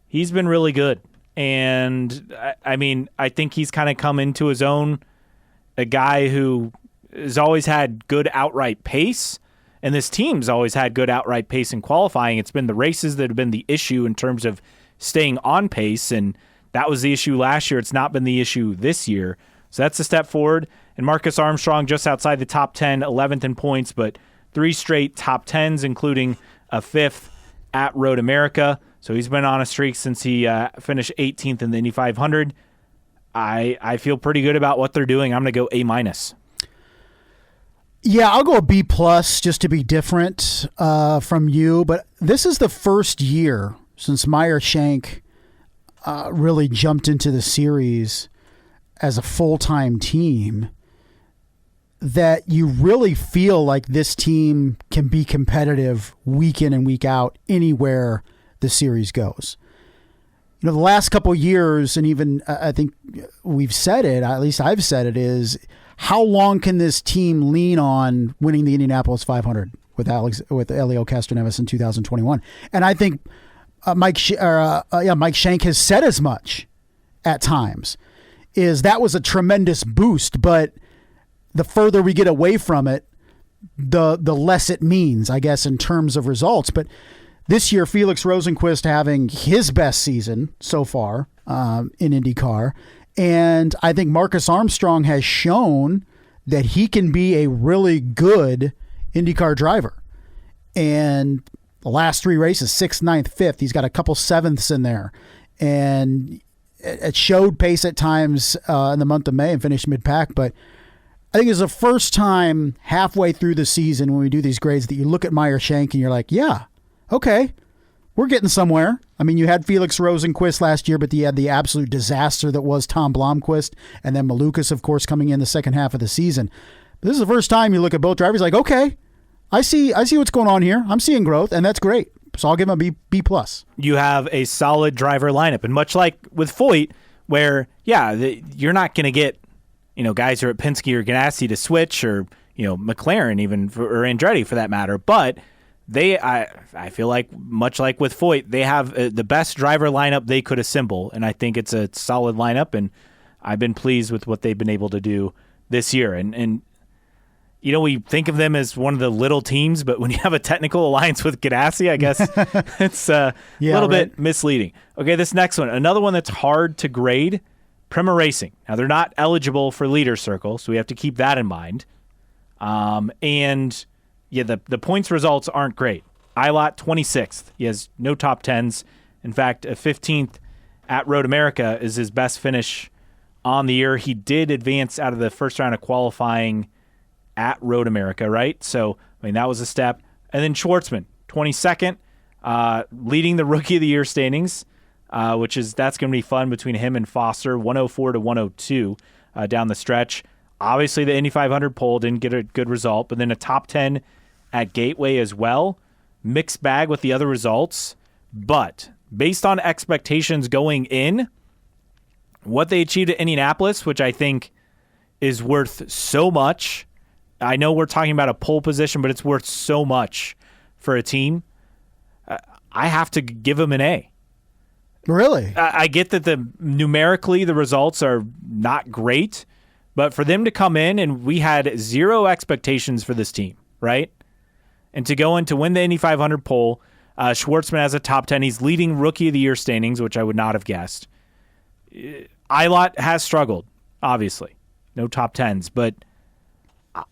He's been really good. And, I mean, I think he's kind of come into his own. A guy who has always had good outright pace, and this team's always had good outright pace in qualifying. It's been the races that have been the issue in terms of staying on pace, and that was the issue last year. It's not been the issue this year. So that's a step forward. And Marcus Armstrong just outside the top 10, 11th in points, but 3 straight top 10s, including a 5th at Road America. So he's been on a streak since he finished 18th in the Indy 500. I feel pretty good about what they're doing. I'm going to go A-. Yeah, I'll go a B+ just to be different from you. But this is the first year since Meyer Shank really jumped into the series as a full-time team that you really feel like this team can be competitive week in and week out anywhere the series goes. You know, the last couple of years, and even I think we've said it, at least I've said it, is how long can this team lean on winning the Indianapolis 500 with Elio Castroneves in 2021? And I think Mike Shank has said as much at times. Is that was a tremendous boost, but the further we get away from it, the less it means, I guess, in terms of results. But this year, Felix Rosenquist having his best season so far in IndyCar. And I think Marcus Armstrong has shown that he can be a really good IndyCar driver. And the last 3 races, 6th, 9th, 5th, he's got a couple 7ths in there. And it showed pace at times in the month of May and finished mid-pack. But I think it's the first time halfway through the season when we do these grades that you look at Meyer Shank and you're like, yeah, okay, we're getting somewhere. I mean, you had Felix Rosenquist last year, but you had the absolute disaster that was Tom Blomqvist, and then Malukas, of course, coming in the second half of the season. But this is the first time you look at both drivers like, okay, I see what's going on here. I'm seeing growth, and that's great. So I'll give him a B+. You have a solid driver lineup, and much like with Foyt, where you're not going to get guys who are at Penske or Ganassi to switch, or McLaren even or Andretti for that matter, but. I feel like, much like with Foyt, they have the best driver lineup they could assemble, and I think it's a solid lineup, and I've been pleased with what they've been able to do this year. And we think of them as one of the little teams, but when you have a technical alliance with Ganassi, I guess it's a little bit misleading. Okay, this next one, another one that's hard to grade, Prema Racing. Now, they're not eligible for Leader Circle, so we have to keep that in mind. The points results aren't great. Ilott 26th. He has no top 10s. In fact, a 15th at Road America is his best finish on the year. He did advance out of the first round of qualifying at Road America, right? So, that was a step. And then Schwartzman, 22nd, leading the Rookie of the Year standings, that's going to be fun between him and Foster, 104 to 102 down the stretch. Obviously, the Indy 500 poll didn't get a good result, but then a top 10 at Gateway as well. Mixed bag with the other results. But based on expectations going in, what they achieved at Indianapolis, which I think is worth so much. I know we're talking about a pole position, but it's worth so much for a team. I have to give him an A. Really? I get that numerically the results are not great, but for them to come in and we had zero expectations for this team, right? And to go in to win the Indy 500 pole, Schwartzman has a top 10. He's leading Rookie of the Year standings, which I would not have guessed. Eilert has struggled, obviously. No top 10s, but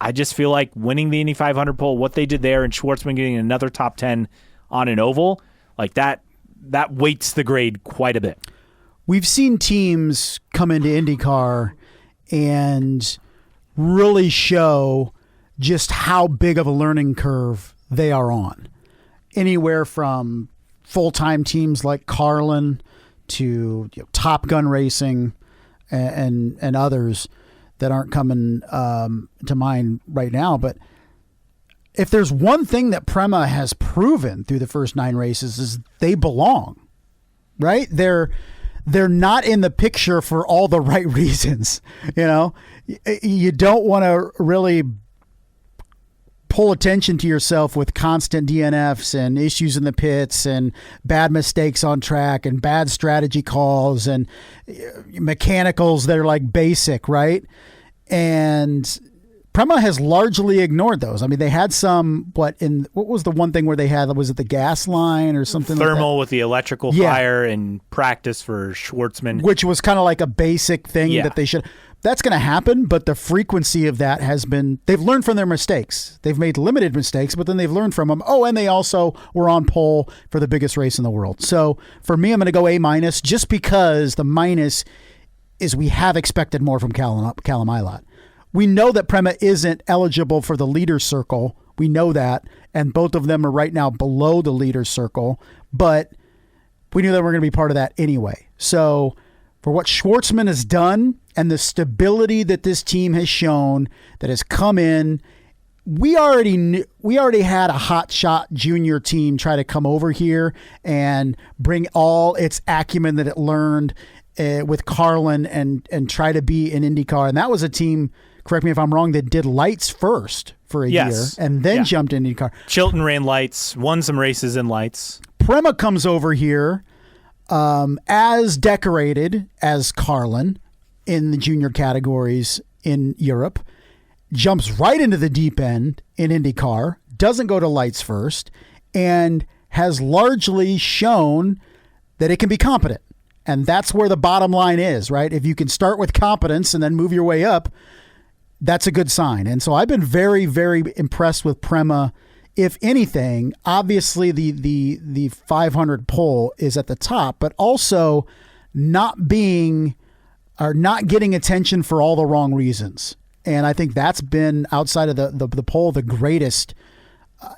I just feel like winning the Indy 500 pole, what they did there, and Schwartzman getting another top 10 on an oval, like that weights the grade quite a bit. We've seen teams come into IndyCar and really show just how big of a learning curve they are on. Anywhere from full-time teams like Carlin to Top Gun Racing and others that aren't coming to mind right now. But if there's one thing that Prema has proven through the first 9 races is they belong, right? They're not in the picture for all the right reasons. You don't want to really pull attention to yourself with constant DNFs and issues in the pits and bad mistakes on track and bad strategy calls and mechanicals that are like basic, right? And Prema has largely ignored those. I mean, they had some, what was the one thing where they had, was it the gas line or something Thermal like that? with the electrical fire in practice for Schwartzman. Which was kind of like a basic thing that they should. That's going to happen, but the frequency of that has been, they've learned from their mistakes. They've made limited mistakes, but then they've learned from them. Oh, and they also were on pole for the biggest race in the world. So for me, I'm going to go A-, just because the minus is we have expected more from Callum Eilert. We know that Prema isn't eligible for the leader's circle. We know that. And both of them are right now below the leader's circle. But we knew that we're going to be part of that anyway. So for what Schwartzman has done and the stability that this team has shown that has come in, we already had a hot shot junior team try to come over here and bring all its acumen that it learned with Carlin and try to be in IndyCar. And that was a team, correct me if I'm wrong, that did lights first for a year and then jumped into IndyCar. Chilton ran lights, won some races in lights. Prema comes over here as decorated as Carlin in the junior categories in Europe, jumps right into the deep end in IndyCar, doesn't go to lights first, and has largely shown that it can be competent. And that's where the bottom line is, right? If you can start with competence and then move your way up, that's a good sign. And so I've been very, very impressed with Prema. If anything, obviously the 500 pole is at the top, but also not getting attention for all the wrong reasons. And I think that's been, outside of the pole, the greatest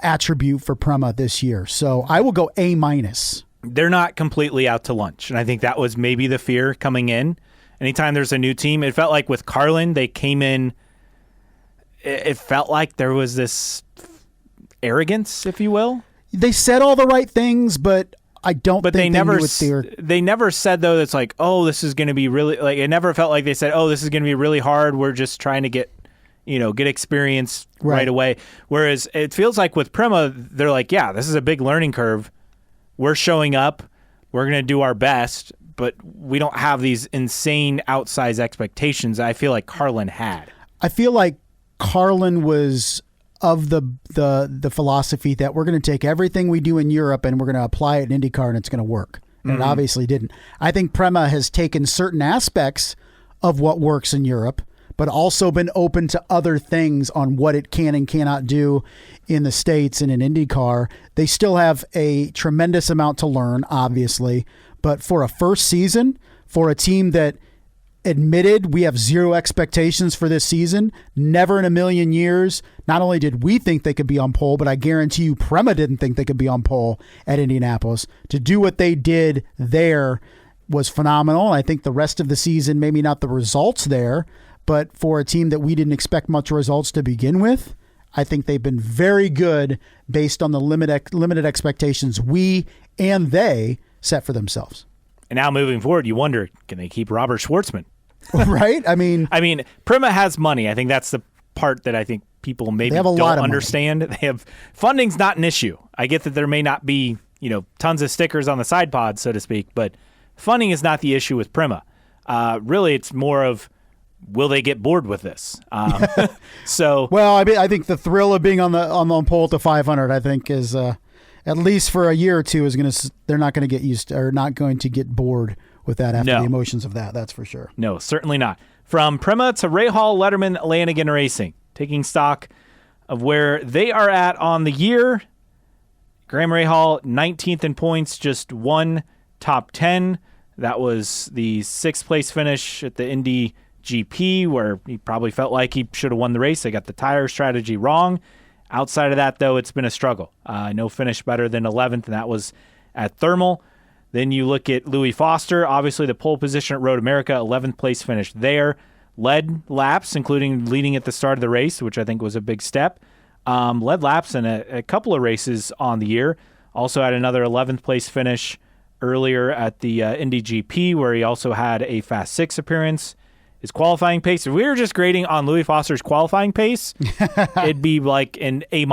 attribute for Prema this year. So I will go A-. They're not completely out to lunch. And I think that was maybe the fear coming in. Anytime there's a new team, it felt like with Carlin, they came in, it felt like there was this arrogance, if you will. They said all the right things, but I don't think they never said, though, that's like, oh, this is going to be really, like, it never felt like they said, oh, this is going to be really hard. We're just trying to get experience right away. Whereas it feels like with Prema, they're like, yeah, this is a big learning curve. We're showing up. We're going to do our best, but we don't have these insane outsized expectations I feel like Carlin had. I feel like Carlin was of the philosophy that we're going to take everything we do in Europe and we're going to apply it in IndyCar and it's going to work. And it obviously didn't. I think Prema has taken certain aspects of what works in Europe, but also been open to other things on what it can and cannot do in the States and in IndyCar. They still have a tremendous amount to learn, obviously, but for a first season, for a team that admitted we have zero expectations for this season, never in a million years, not only did we think they could be on pole, but I guarantee you Prema didn't think they could be on pole at Indianapolis. To do what they did there was phenomenal. I think the rest of the season, maybe not the results there, but for a team that we didn't expect much results to begin with, I think they've been very good based on the limited expectations we and they set for themselves. And now moving forward, you wonder, can they keep Robert Schwartzman? Right? I mean, Prema has money. I think that's the part that I think people maybe don't understand. They have funding's not an issue. I get that there may not be tons of stickers on the side pod, so to speak. But funding is not the issue with Prima. Really, it's more of, will they get bored with this? Well, I think the thrill of being on the pole at the 500, I think, is at least for a year or two they're not going to get used to, or not going to get bored with that after the emotions of that. That's for sure. No, certainly not. From Prima to Rahal, Letterman, Lanigan Racing, taking stock of where they are at on the year. Graham Rahal, 19th in points, just one top 10. That was the 6th place finish at the Indy GP, where he probably felt like he should have won the race. They got the tire strategy wrong. Outside of that, though, it's been a struggle. No finish better than 11th, and that was at Thermal. Then you look at Louis Foster, obviously the pole position at Road America, 11th place finish there. Led laps, including leading at the start of the race, which I think was a big step. Led laps in a couple of races on the year. Also had another 11th place finish earlier at the Indy GP, where he also had a Fast 6 appearance. His qualifying pace, if we were just grading on Louis Foster's qualifying pace, it'd be like an A-,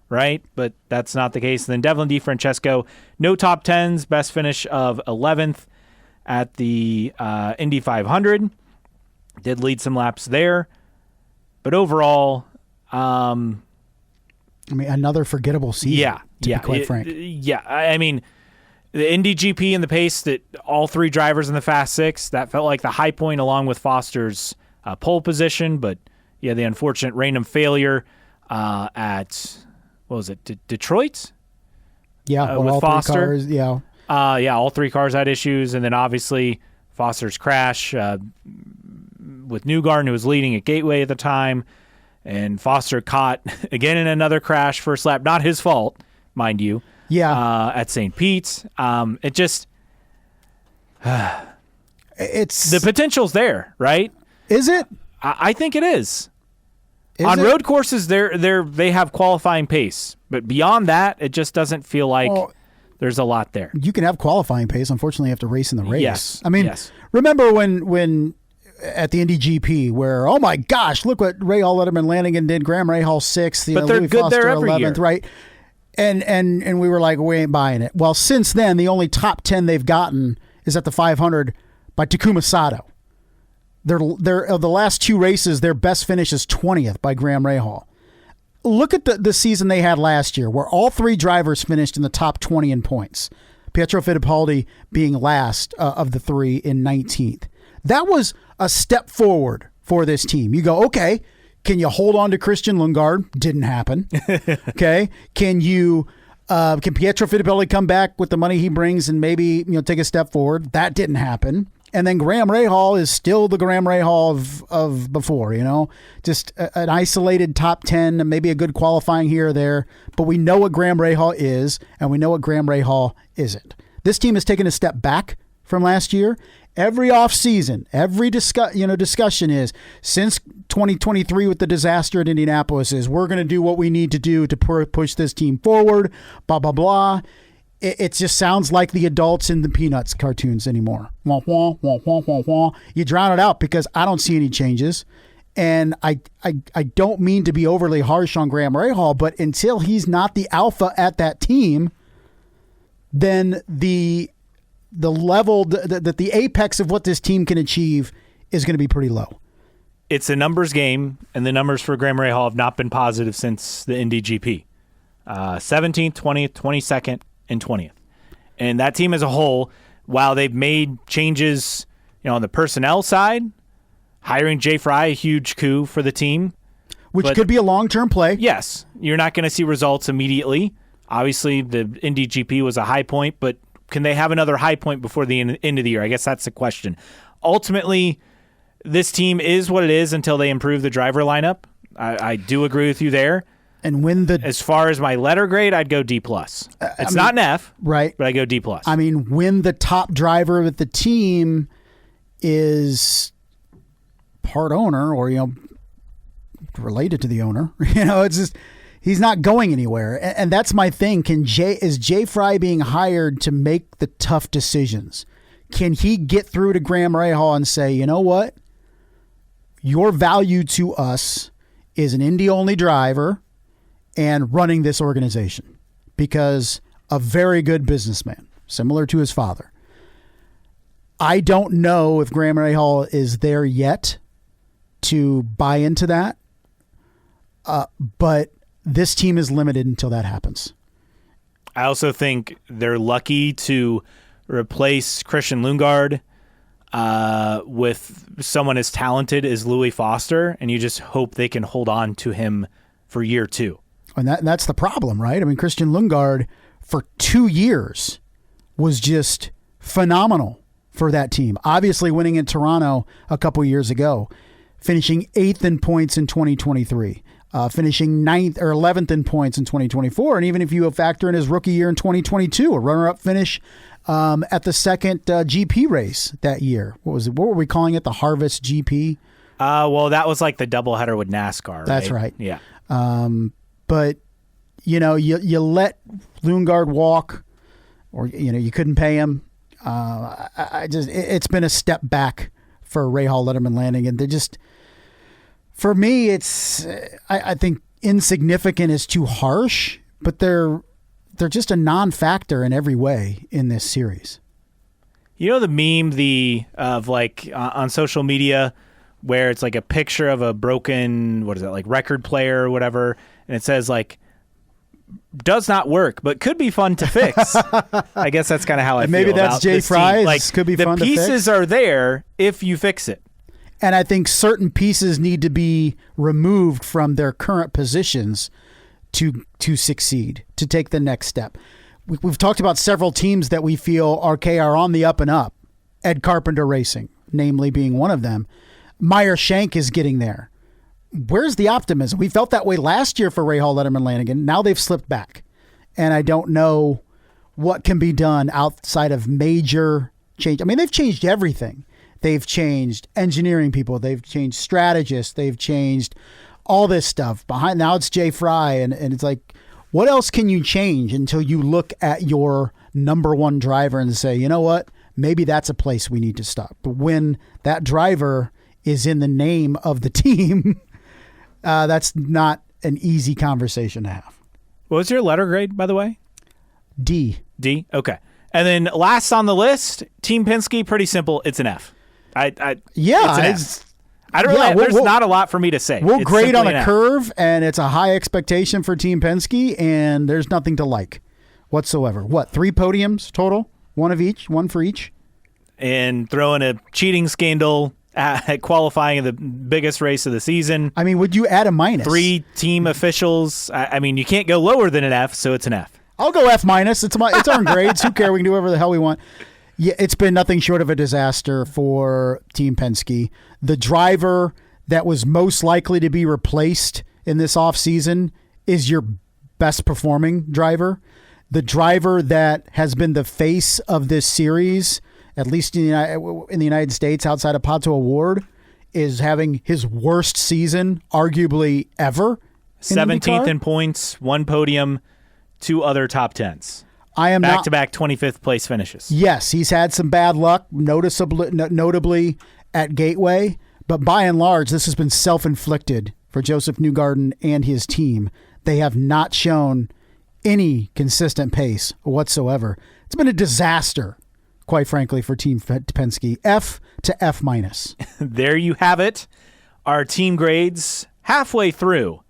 right? But that's not the case. And then Devlin DeFrancesco, no top 10s, best finish of 11th at the Indy 500. Did lead some laps there. But overall, another forgettable season, to be quite frank. The Indy GP and the pace that all three drivers in the Fast 6, that felt like the high point along with Foster's pole position. But, the unfortunate random failure at, Detroit? Yeah, with all Foster. 3 cars, yeah. All 3 cars had issues. And then obviously Foster's crash with Newgarden, who was leading at Gateway at the time. And Foster caught, again, in another crash first lap. Not his fault, mind you. Yeah. At St. Pete's. It just... it's the potential's there, right? Is it? I think it is. On road courses, they have qualifying pace. But beyond that, it just doesn't feel like there's a lot there. You can have qualifying pace. Unfortunately, you have to race in the race. Yes. Remember when at the Indy GP where, oh my gosh, look what Rahal, Letterman, Lanigan did. Graham Rahal 6th. But they're Louis good Foster there every 11th, year. right? And we were like, we ain't buying it. Well, since then, the only top 10 they've gotten is at the 500 by Takuma Sato. They're of the last 2 races, their best finish is 20th by Graham Rahal. Look at the season they had last year, where all 3 drivers finished in the top 20 in points. Pietro Fittipaldi being last of the 3 in 19th. That was a step forward for this team. You go, okay, can you hold on to Christian Lundgaard? Didn't happen. Okay. Can Pietro Fittipaldi come back with the money he brings and maybe, take a step forward? That didn't happen. And then Graham Rahal is still the Graham Rahal of before, just an isolated top 10 and maybe a good qualifying here or there. But we know what Graham Rahal is, and we know what Graham Rahal isn't. This team has taken a step back from last year. Every offseason, every discussion is, since 2023 with the disaster at Indianapolis, is we're going to do what we need to do to push this team forward, blah, blah, blah. It just sounds like the adults in the Peanuts cartoons anymore. Wah, wah, wah, wah, wah, wah. You drown it out because I don't see any changes. And I don't mean to be overly harsh on Graham Rahal, but until he's not the alpha at that team, then the level that the apex of what this team can achieve is going to be pretty low. It's a numbers game, and the numbers for Graham Rahal have not been positive since the Indy GP. 17th, 20th, 22nd, and 20th. And that team as a whole, while they've made changes, on the personnel side, hiring Jay Fry, a huge coup for the team. Which could be a long-term play. Yes. You're not going to see results immediately. Obviously, the Indy GP was a high point, but can they have another high point before the end of the year? I guess that's the question. Ultimately, this team is what it is until they improve the driver lineup. I do agree with you there. And as far as my letter grade, I'd go D+. It's not an F, right? But I go D+. When the top driver of the team is part owner or related to the owner, it's just he's not going anywhere, and that's my thing. Is Jay Fry being hired to make the tough decisions? Can he get through to Graham Rahal and say, you know what, your value to us is an Indy only driver and running this organization, because a very good businessman, similar to his father. I don't know if Graham Rahal is there yet to buy into that, but this team is limited until that happens. I also think they're lucky to replace Christian Lundgaard with someone as talented as Louis Foster, and you just hope they can hold on to him for year 2. And that's the problem, right? I mean, Christian Lundgaard for 2 years was just phenomenal for that team. Obviously winning in Toronto a couple years ago, finishing 8th in points in 2023, finishing 9th or 11th in points in 2024. And even if you factor in his rookie year in 2022, a runner-up finish at the second GP race that year. What were we calling it? The Harvest GP? Well, that was like the doubleheader with NASCAR, right? That's right. Yeah. But, you let Lundgaard walk, or, you couldn't pay him. It's been a step back for Rahal, Letterman, Landing, and they're just, for me, I think insignificant is too harsh, but they're just a non-factor in every way in this series. You know the meme of like on social media where it's like a picture of a broken, what is it, like record player or whatever, and it says like, does not work, but could be fun to fix. I guess that's kind of how I feel. Maybe that's about Jay Fry's. Like, could be fun to fix. The pieces are there if you fix it. And I think certain pieces need to be removed from their current positions to succeed, to take the next step. We've talked about several teams that we feel are on the up and up. Ed Carpenter Racing, namely being one of them. Meyer Shank is getting there. Where's the optimism? We felt that way last year for Rahal, Letterman, Lanigan. Now they've slipped back. And I don't know what can be done outside of major change. I mean, they've changed everything. They've changed engineering people. They've changed strategists. They've changed all this stuff. Now it's Jay Fry. And it's like, what else can you change until you look at your number one driver and say, you know what? Maybe that's a place we need to stop. But when that driver is in the name of the team, that's not an easy conversation to have. What was your letter grade, by the way? D. D? Okay. And then last on the list, Team Penske, pretty simple. It's an F. It's an F. I don't really, there's not a lot for me to say. We'll grade on a curve, and it's a high expectation for Team Penske, and there's nothing to like whatsoever. What, 3 podiums total? One for each? And throwing a cheating scandal at qualifying the biggest race of the season. I mean, would you add a minus? 3 team officials. I mean, you can't go lower than an F, so it's an F. I'll go F minus. It's our grades. Who cares? We can do whatever the hell we want. Yeah, it's been nothing short of a disaster for Team Penske. The driver that was most likely to be replaced in this offseason is your best performing driver. The driver that has been the face of this series, at least in the United States, outside of Pato O'Ward, is having his worst season, arguably ever. 17th in points, 1 podium, 2 other top 10s. I am back-to-back 25th place finishes. Yes, he's had some bad luck, notably at Gateway, but by and large, this has been self-inflicted for Joseph Newgarden and his team. They have not shown any consistent pace whatsoever. It's been a disaster, quite frankly, for Team Penske. F to F minus. There you have it. Our team grades halfway through.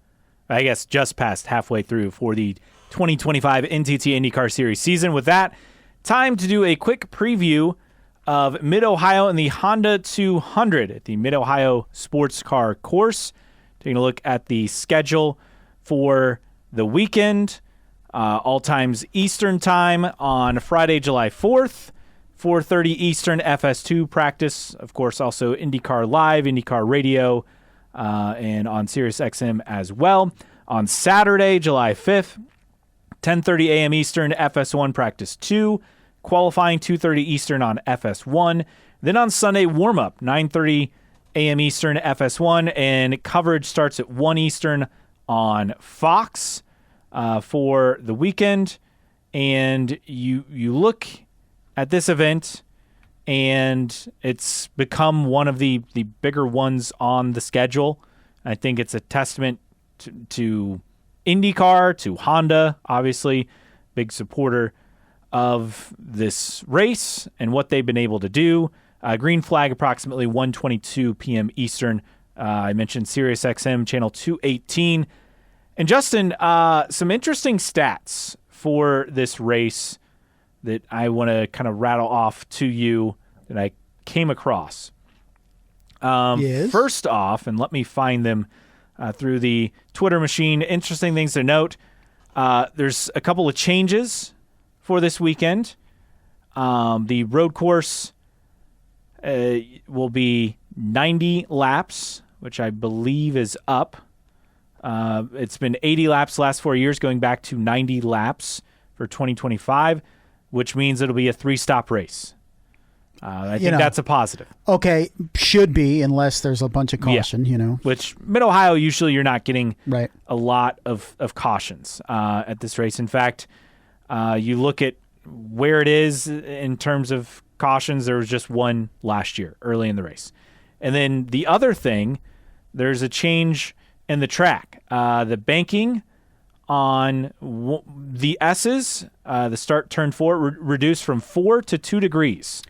I guess just past halfway through for the 2025 NTT IndyCar Series season. With that, time to do a quick preview of Mid-Ohio and the Honda 200 at the Mid-Ohio Sports Car Course. Taking a look at the schedule for the weekend. All times Eastern time on Friday, July 4th. 4:30 Eastern FS2 practice. Of course, also IndyCar Live, IndyCar Radio, and on SiriusXM as well. On Saturday, July 5th, 10:30 a.m. Eastern, FS1 Practice 2, qualifying 2:30 Eastern on FS1. Then on Sunday, warm-up, 9:30 a.m. Eastern, FS1, and coverage starts at 1 Eastern on Fox for the weekend. And you look at this event, and it's become one of the bigger ones on the schedule. I think it's a testament to IndyCar, to Honda, obviously, big supporter of this race and what they've been able to do. Green flag approximately 1:22 p.m. Eastern. I mentioned Sirius XM channel 218. And Justin, some interesting stats for this race that I want to kind of rattle off to you that I came across. Yes. First off, and let me find them through the Twitter machine. Interesting things to note. There's a couple of changes for this weekend. The road course will be 90 laps, which I believe is up. It's been 80 laps the last 4 years, going back to 90 laps for 2025, which means it'll be a 3-stop race. I think that's a positive. Okay, should be, unless there's a bunch of caution, Which, Mid-Ohio, usually you're not getting right. a lot of cautions at this race. In fact, you look at where it is in terms of cautions, there was just one last year, early in the race. And then the other thing, there's a change in the track. The banking on the S's, the start turn 4, reduced from 4 to 2 degrees.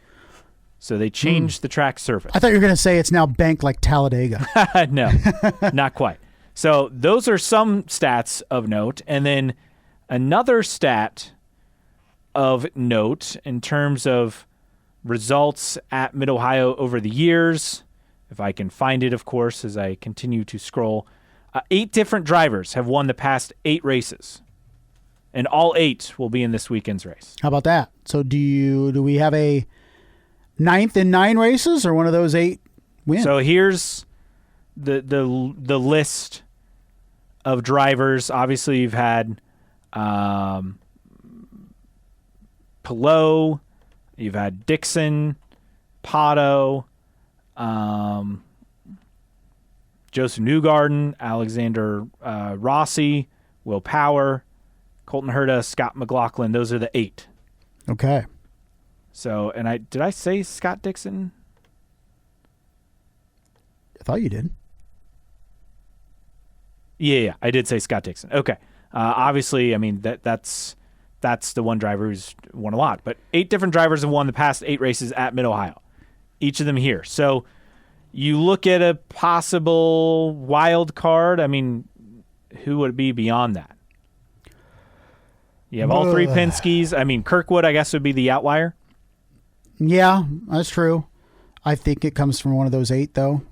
So they changed the track surface. I thought you were going to say it's now banked like Talladega. No, not quite. So those are some stats of note. And then another stat of note in terms of results at Mid-Ohio over the years, if I can find it, of course, as I continue to scroll. 8 different drivers have won the past 8 races, and all 8 will be in this weekend's race. How about that? So do we have a 9th in 9 races, or one of those 8 wins? So here's the list of drivers. Obviously, you've had Pillow, you've had Dixon, Pato, Joseph Newgarden, Alexander Rossi, Will Power, Colton Herta, Scott McLaughlin. Those are the 8. Okay. So, and did I say Scott Dixon? I thought you did. Yeah, I did say Scott Dixon. Okay. Obviously, I mean, that's the one driver who's won a lot. But 8 different drivers have won the past 8 races at Mid-Ohio, each of them here. So you look at a possible wild card. I mean, who would it be beyond that? You have all 3 Penske's. I mean, Kirkwood, I guess, would be the outlier. Yeah, that's true. I think it comes from one of those 8, though.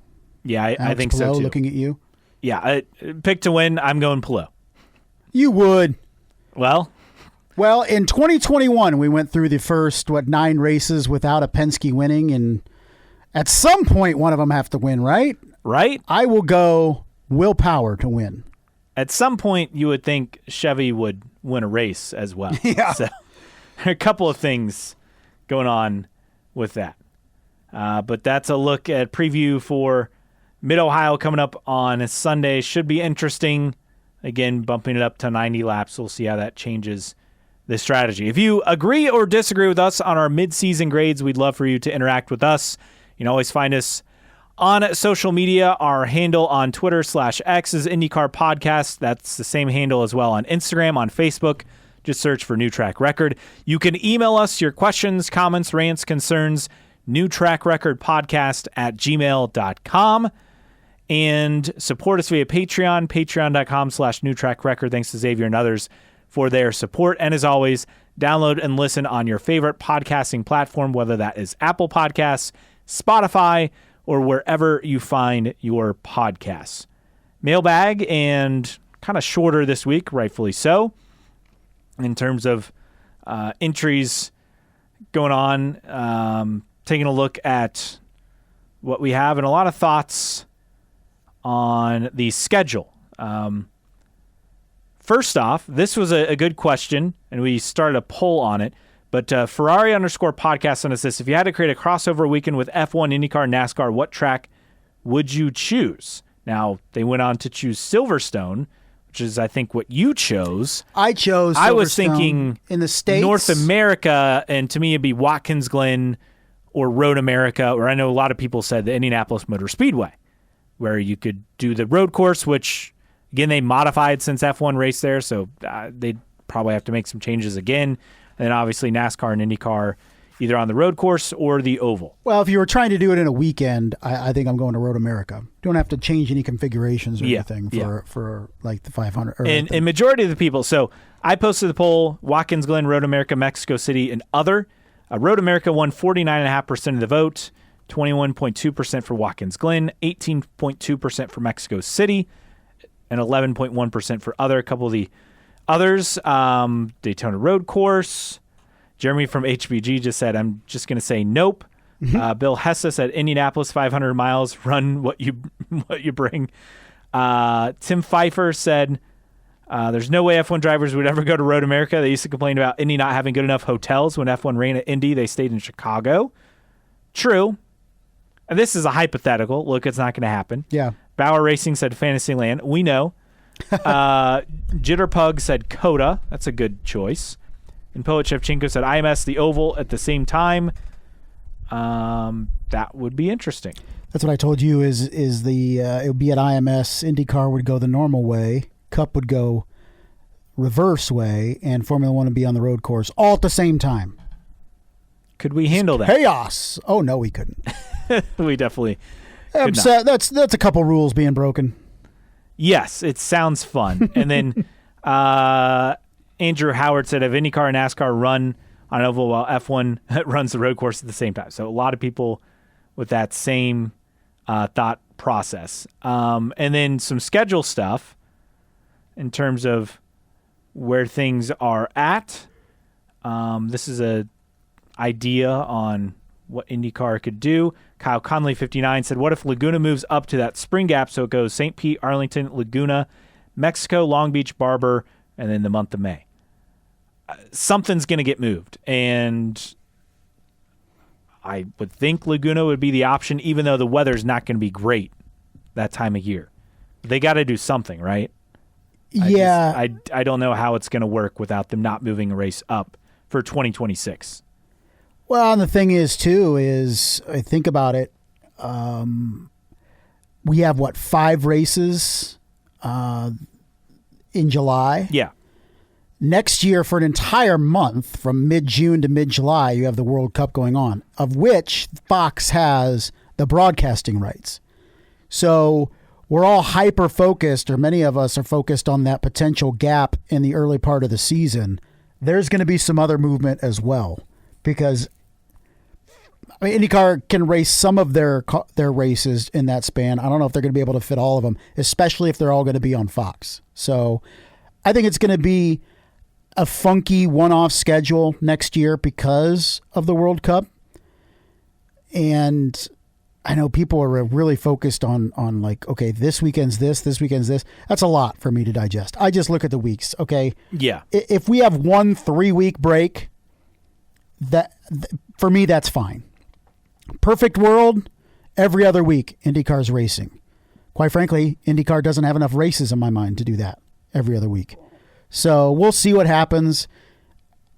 Yeah, I think Pillow, so, too. Looking at you. Yeah, pick to win, I'm going Pillow. You would. Well, in 2021, we went through the first, 9 races without a Penske winning, and at some point, one of them have to win, right? Right? I will go Will Power to win. At some point, you would think Chevy would win a race as well. Yeah. So there are a couple of things going on with that. But that's a look at preview for Mid-Ohio coming up on a Sunday. Should be interesting. Again, bumping it up to 90 laps. We'll see how that changes the strategy. If you agree or disagree with us on our mid-season grades, we'd love for you to interact with us. You can always find us on social media. Our handle on Twitter /X is IndyCar Podcast. That's the same handle as well on Instagram, on Facebook. Just search for New Track Record. You can email us your questions, comments, rants, concerns, newtrackrecordpodcast@gmail.com. And support us via Patreon, patreon.com/newtrackrecord. Thanks to Xavier and others for their support. And as always, download and listen on your favorite podcasting platform, whether that is Apple Podcasts, Spotify, or wherever you find your podcasts. Mailbag, and kind of shorter this week, rightfully so, in terms of entries going on, taking a look at what we have and a lot of thoughts on the schedule. First off, this was a good question, and we started a poll on it. But Ferrari_podcast sent us this. If you had to create a crossover weekend with F1, IndyCar, NASCAR, what track would you choose? Now, they went on to choose Silverstone, which is, I think, what you chose. I chose Silverstone. I was thinking in the States. North America, and to me, it'd be Watkins Glen or Road America, or I know a lot of people said the Indianapolis Motor Speedway, where you could do the road course, which, again, they modified since F1 raced there, so they probably have to make some changes again. And then obviously NASCAR and IndyCar either on the road course or the oval. Well, if you were trying to do it in a weekend, I think I'm going to Road America. Don't have to change any configurations or anything for like the 500. And majority of the people, so I posted the poll, Watkins Glen, Road America, Mexico City, and other. Road America won 49.5% of the vote, 21.2% for Watkins Glen, 18.2% for Mexico City, and 11.1% for other. A couple of the others, Daytona Road Course. Jeremy from HBG just said, I'm just going to say nope. Bill Hessa said, Indianapolis, 500 miles, run what you bring. Tim Pfeiffer said, there's no way F1 drivers would ever go to Road America. They used to complain about Indy not having good enough hotels. When F1 ran at Indy, they stayed in Chicago. True. And this is a hypothetical. Look, it's not going to happen. Yeah. Bauer Racing said Fantasyland. We know. Jitterpug said Coda. That's a good choice. And Poet Shevchenko said IMS, the oval at the same time. That would be interesting. That's what I told you is it would be at IMS. IndyCar would go the normal way. Cup would go reverse way. And Formula One would be on the road course all at the same time. Could we handle that? Chaos. Oh, no, we couldn't. We definitely could not. That's a couple rules being broken. Yes, it sounds fun. And then Andrew Howard said, if IndyCar and NASCAR run on oval while F1 runs the road course at the same time. So a lot of people with that same thought process. And then some schedule stuff in terms of where things are at. This is a idea on what IndyCar could do. Kyle Conley, 59, said, what if Laguna moves up to that spring gap so it goes St. Pete, Arlington, Laguna, Mexico, Long Beach, Barber, and then the month of May? Something's going to get moved, and I would think Laguna would be the option, even though the weather's not going to be great that time of year. They got to do something, right? Yeah. I don't know how it's going to work without them not moving a race up for 2026. Well, and the thing is, too, I think about it. We have, 5 races in July? Yeah. Next year, for an entire month, from mid-June to mid-July, you have the World Cup going on, of which Fox has the broadcasting rights. So we're all hyper-focused, or many of us are focused on that potential gap in the early part of the season. There's going to be some other movement as well, because IndyCar can race some of their races in that span. I don't know if they're going to be able to fit all of them, especially if they're all going to be on Fox. So I think it's going to be a funky one-off schedule next year because of the World Cup. And I know people are really focused on like, okay, this weekend's this weekend's this. That's a lot for me to digest. I just look at the weeks. Okay. Yeah. If we have 1 3-week break, for me, that's fine. Perfect world, every other week, IndyCar's racing. Quite frankly, IndyCar doesn't have enough races in my mind to do that every other week. So we'll see what happens.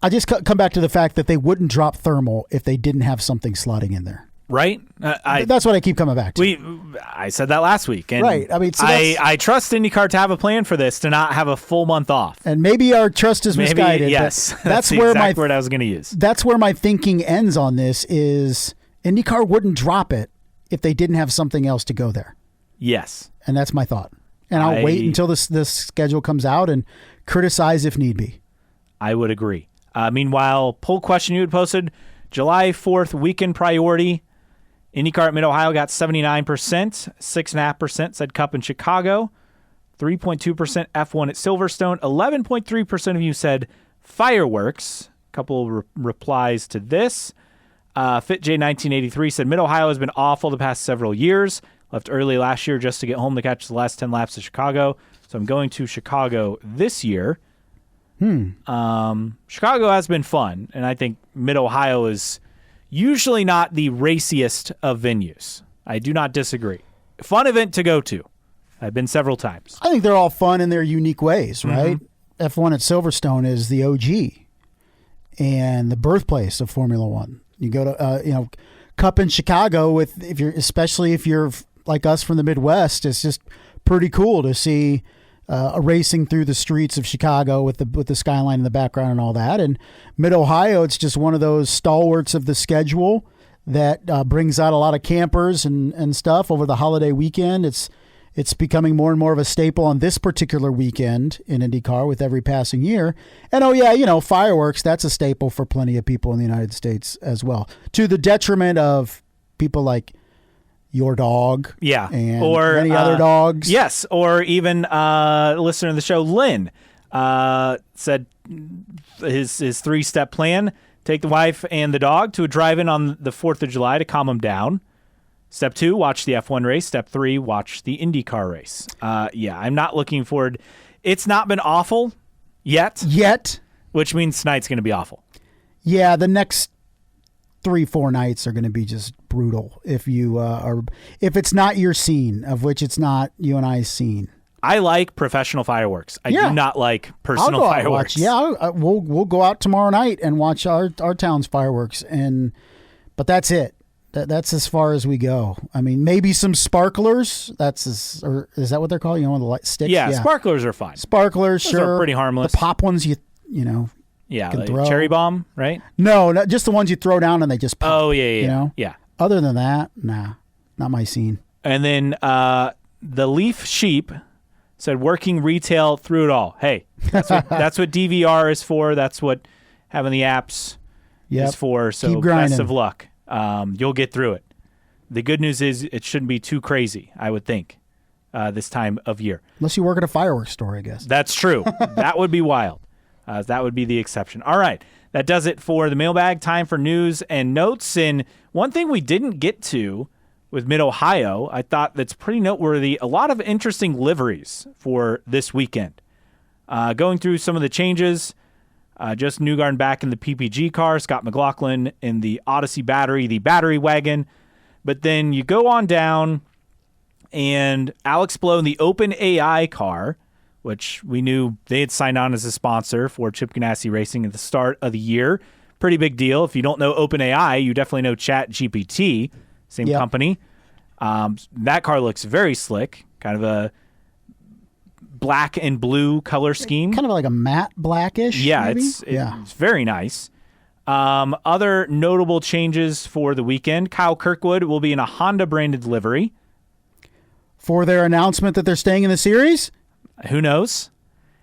I just come back to the fact that they wouldn't drop thermal if they didn't have something slotting in there. Right? That's what I keep coming back to. I said that last week. And right. I mean, so I trust IndyCar to have a plan for this, to not have a full month off. And maybe our trust is misguided. Yes. That's the where exact word I was going to use. That's where my thinking ends on this is IndyCar wouldn't drop it if they didn't have something else to go there. Yes. And that's my thought. And I'll wait until this schedule comes out and criticize if need be. I would agree. Meanwhile, poll question you had posted, July 4th weekend priority. IndyCar at Mid-Ohio got 79%. 6.5% said Cup in Chicago. 3.2% F1 at Silverstone. 11.3% of you said fireworks. A couple replies to this. FitJ1983 said Mid-Ohio has been awful the past several years. Left early last year just to get home to catch the last 10 laps of Chicago. So I'm going to Chicago this year. Chicago has been fun, and I think Mid-Ohio is usually not the raciest of venues. I do not disagree. Fun event to go to. I've been several times. I think they're all fun in their unique ways, right? Mm-hmm. F1 at Silverstone is the OG and the birthplace of Formula One. You go to Cup in Chicago especially if you're like us from the Midwest. It's just pretty cool to see racing through the streets of Chicago with the skyline in the background and all that. And Mid-Ohio, it's just one of those stalwarts of the schedule that brings out a lot of campers and stuff over the holiday weekend. It's becoming more and more of a staple on this particular weekend in IndyCar with every passing year. And fireworks, that's a staple for plenty of people in the United States as well, to the detriment of people like your dog, and or many other dogs. Yes, or even a listener of the show, Lynn, said his 3-step plan: take the wife and the dog to a drive-in on the 4th of July to calm them down. Step 2, watch the F1 race. Step 3, watch the IndyCar race. I'm not looking forward. It's not been awful yet, which means tonight's going to be awful. Yeah, the next 3-4 nights are going to be just brutal if you if it's not your scene, of which it's not you and I's scene. I like professional fireworks. I do not like personal fireworks. We'll go out tomorrow night and watch our town's fireworks, but that's it. That's as far as we go. I mean, maybe some sparklers. Or is that what they're called? The light sticks. Yeah, sparklers are fine. Sparklers, those sure, are pretty harmless. The pop ones, you know. Yeah, can like throw. Cherry bomb, right? No, just the ones you throw down and they just pop. Oh yeah. Yeah. Other than that, nah, not my scene. And then the Leaf Sheep said, working retail through it all. Hey, that's what DVR is for. That's what having the apps is for. So keep grinding. Best of luck. You'll get through it. The good news is it shouldn't be too crazy, I would think, this time of year. Unless you work at a fireworks store, I guess. That's true. That would be wild. That would be the exception. All right. That does it for the mailbag. Time for news and notes. And one thing we didn't get to with Mid-Ohio, I thought that's pretty noteworthy, a lot of interesting liveries for this weekend. Going through some of the changes, just Newgarden back in the PPG car, Scott McLaughlin in the Odyssey battery, the battery wagon. But then you go on down and Alex Blow in the Open AI car, which we knew they had signed on as a sponsor for Chip Ganassi Racing at the start of the year. Pretty big deal. If you don't know OpenAI, you definitely know ChatGPT, same company. That car looks very slick, kind of a black and blue color scheme. Kind of like a matte blackish. Yeah, maybe? It's very nice. Other notable changes for the weekend. Kyle Kirkwood will be in a Honda-branded livery. For their announcement that they're staying in the series? Who knows?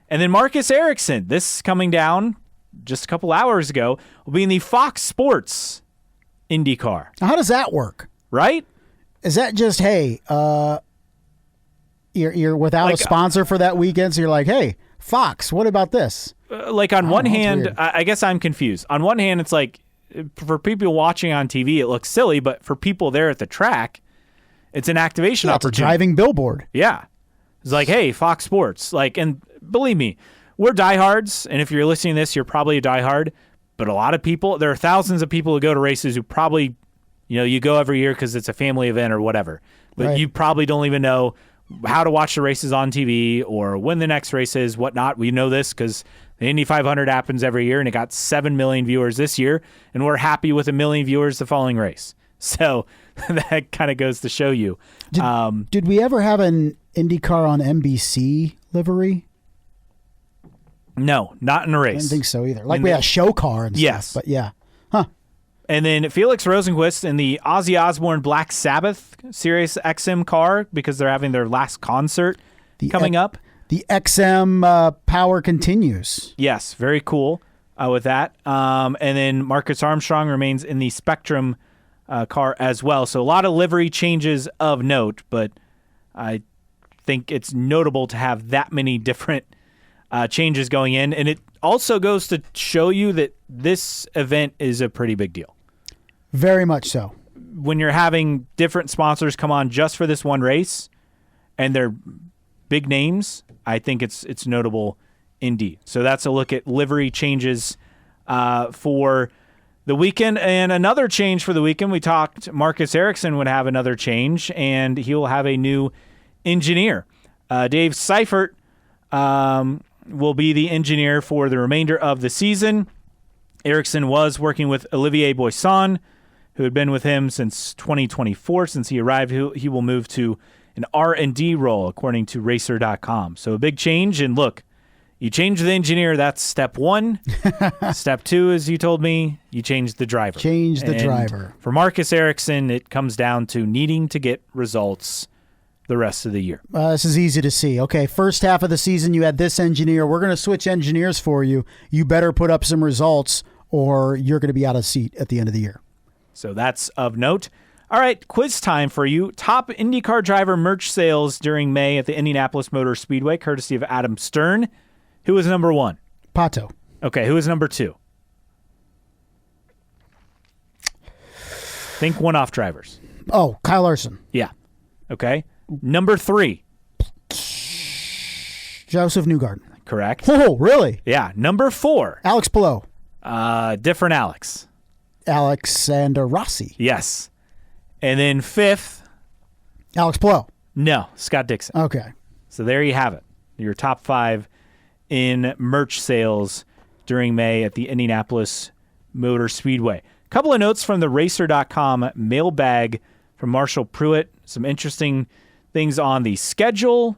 And then Marcus Ericsson, this coming down just a couple hours ago, will be in the Fox Sports IndyCar. Now, how does that work? Right? Is that just, hey, you're without a sponsor for that weekend, so you're like, hey, Fox, what about this? On one hand, I guess I'm confused. On one hand, it's like, for people watching on TV, it looks silly, but for people there at the track, it's an activation opportunity. It's a driving billboard. Yeah. It's like, hey, Fox Sports. And believe me, we're diehards, and if you're listening to this, you're probably a diehard. But a lot of people, there are thousands of people who go to races who probably, you go every year because it's a family event or whatever. But you probably don't even know how to watch the races on TV or when the next race is, whatnot. We know this because the Indy 500 happens every year, and it got 7 million viewers this year, and we're happy with 1 million viewers the following race. So that kind of goes to show you. Did we ever have an IndyCar on NBC livery? No, not in a race. I didn't think so either. We had a show car and stuff, but yeah. Huh. And then Felix Rosenquist in the Ozzy Osbourne Black Sabbath Sirius XM car because they're having their last concert coming up. The XM power continues. Yes, very cool with that. And then Marcus Armstrong remains in the Spectrum car as well. So a lot of livery changes of note, but I think it's notable to have that many different changes going in. And it also goes to show you that this event is a pretty big deal. Very much so. When you're having different sponsors come on just for this one race and they're big names, I think it's notable indeed. So that's a look at livery changes for the weekend. And another change for the weekend, we talked Marcus Ericsson would have another change, and he will have a new engineer. Dave Seifert will be the engineer for the remainder of the season. Ericsson was working with Olivier Boisson, who had been with him since 2024. Since he arrived, he will move to an R&D role, according to Racer.com. So a big change. And look, you change the engineer, that's step one. Step two, as you told me, you change the driver. Driver. For Marcus Ericsson, it comes down to needing to get results the rest of the year. This is easy to see. Okay, first half of the season, you had this engineer. We're going to switch engineers for you. You better put up some results or you're going to be out of seat at the end of the year. So that's of note. All right, quiz time for you. Top IndyCar driver merch sales during May at the Indianapolis Motor Speedway, courtesy of Adam Stern. Who was number one? Pato. Okay, who was number two? Think one-off drivers. Oh, Kyle Larson. Yeah. Okay. Number three. Joseph Newgarden. Correct. Oh, really? Yeah. Number four. Alex Palou. Different Alex. Alexander Rossi. Yes. And then fifth. Alex Palou. No, Scott Dixon. Okay. So there you have it. Your top five in merch sales during May at the Indianapolis Motor Speedway. A couple of notes from the Racer.com mailbag from Marshall Pruitt. Some interesting things on the schedule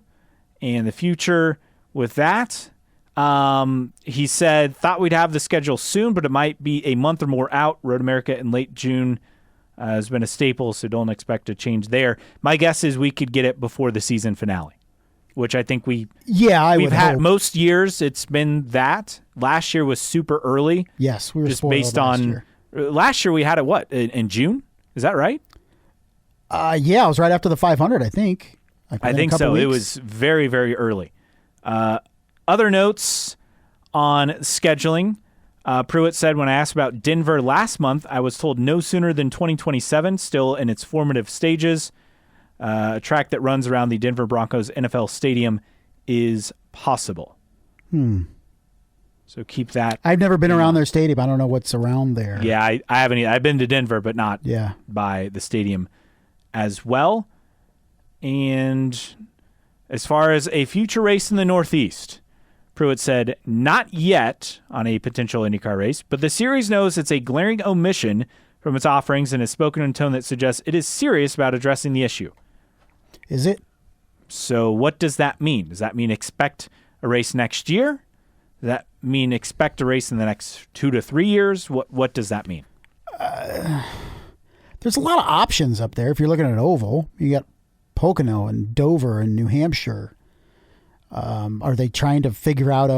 and the future with that. He said, thought we'd have the schedule soon, but it might be a month or more out. Road America in late June has been a staple, so don't expect a change there. My guess is we could get it before the season finale, which I think we've had hope. Most years. It's been that. Last year was super early. Yes, we were just spoiled based last on year. Last year we had it in June. Is that right? Yeah, it was right after the 500, I think. I think so. Weeks. It was very, very early. Other notes on scheduling. Pruitt said, when I asked about Denver last month, I was told no sooner than 2027, still in its formative stages. A track that runs around the Denver Broncos NFL Stadium is possible. So keep that. I've never been around their stadium. I don't know what's around there. Yeah, I haven't either. I've been to Denver, but not Yeah. by the stadium as well. And as far as a future race in the Northeast, Pruitt said, not yet on a potential IndyCar race, but the series knows it's a glaring omission from its offerings and has spoken in a tone that suggests it is serious about addressing the issue. Is it? So what does that mean? Does that mean expect a race next year? Does that mean expect a race in the next 2 to 3 years? What does that mean? There's a lot of options up there. If you're looking at an oval, you got Pocono and Dover and New Hampshire. Are they trying to figure out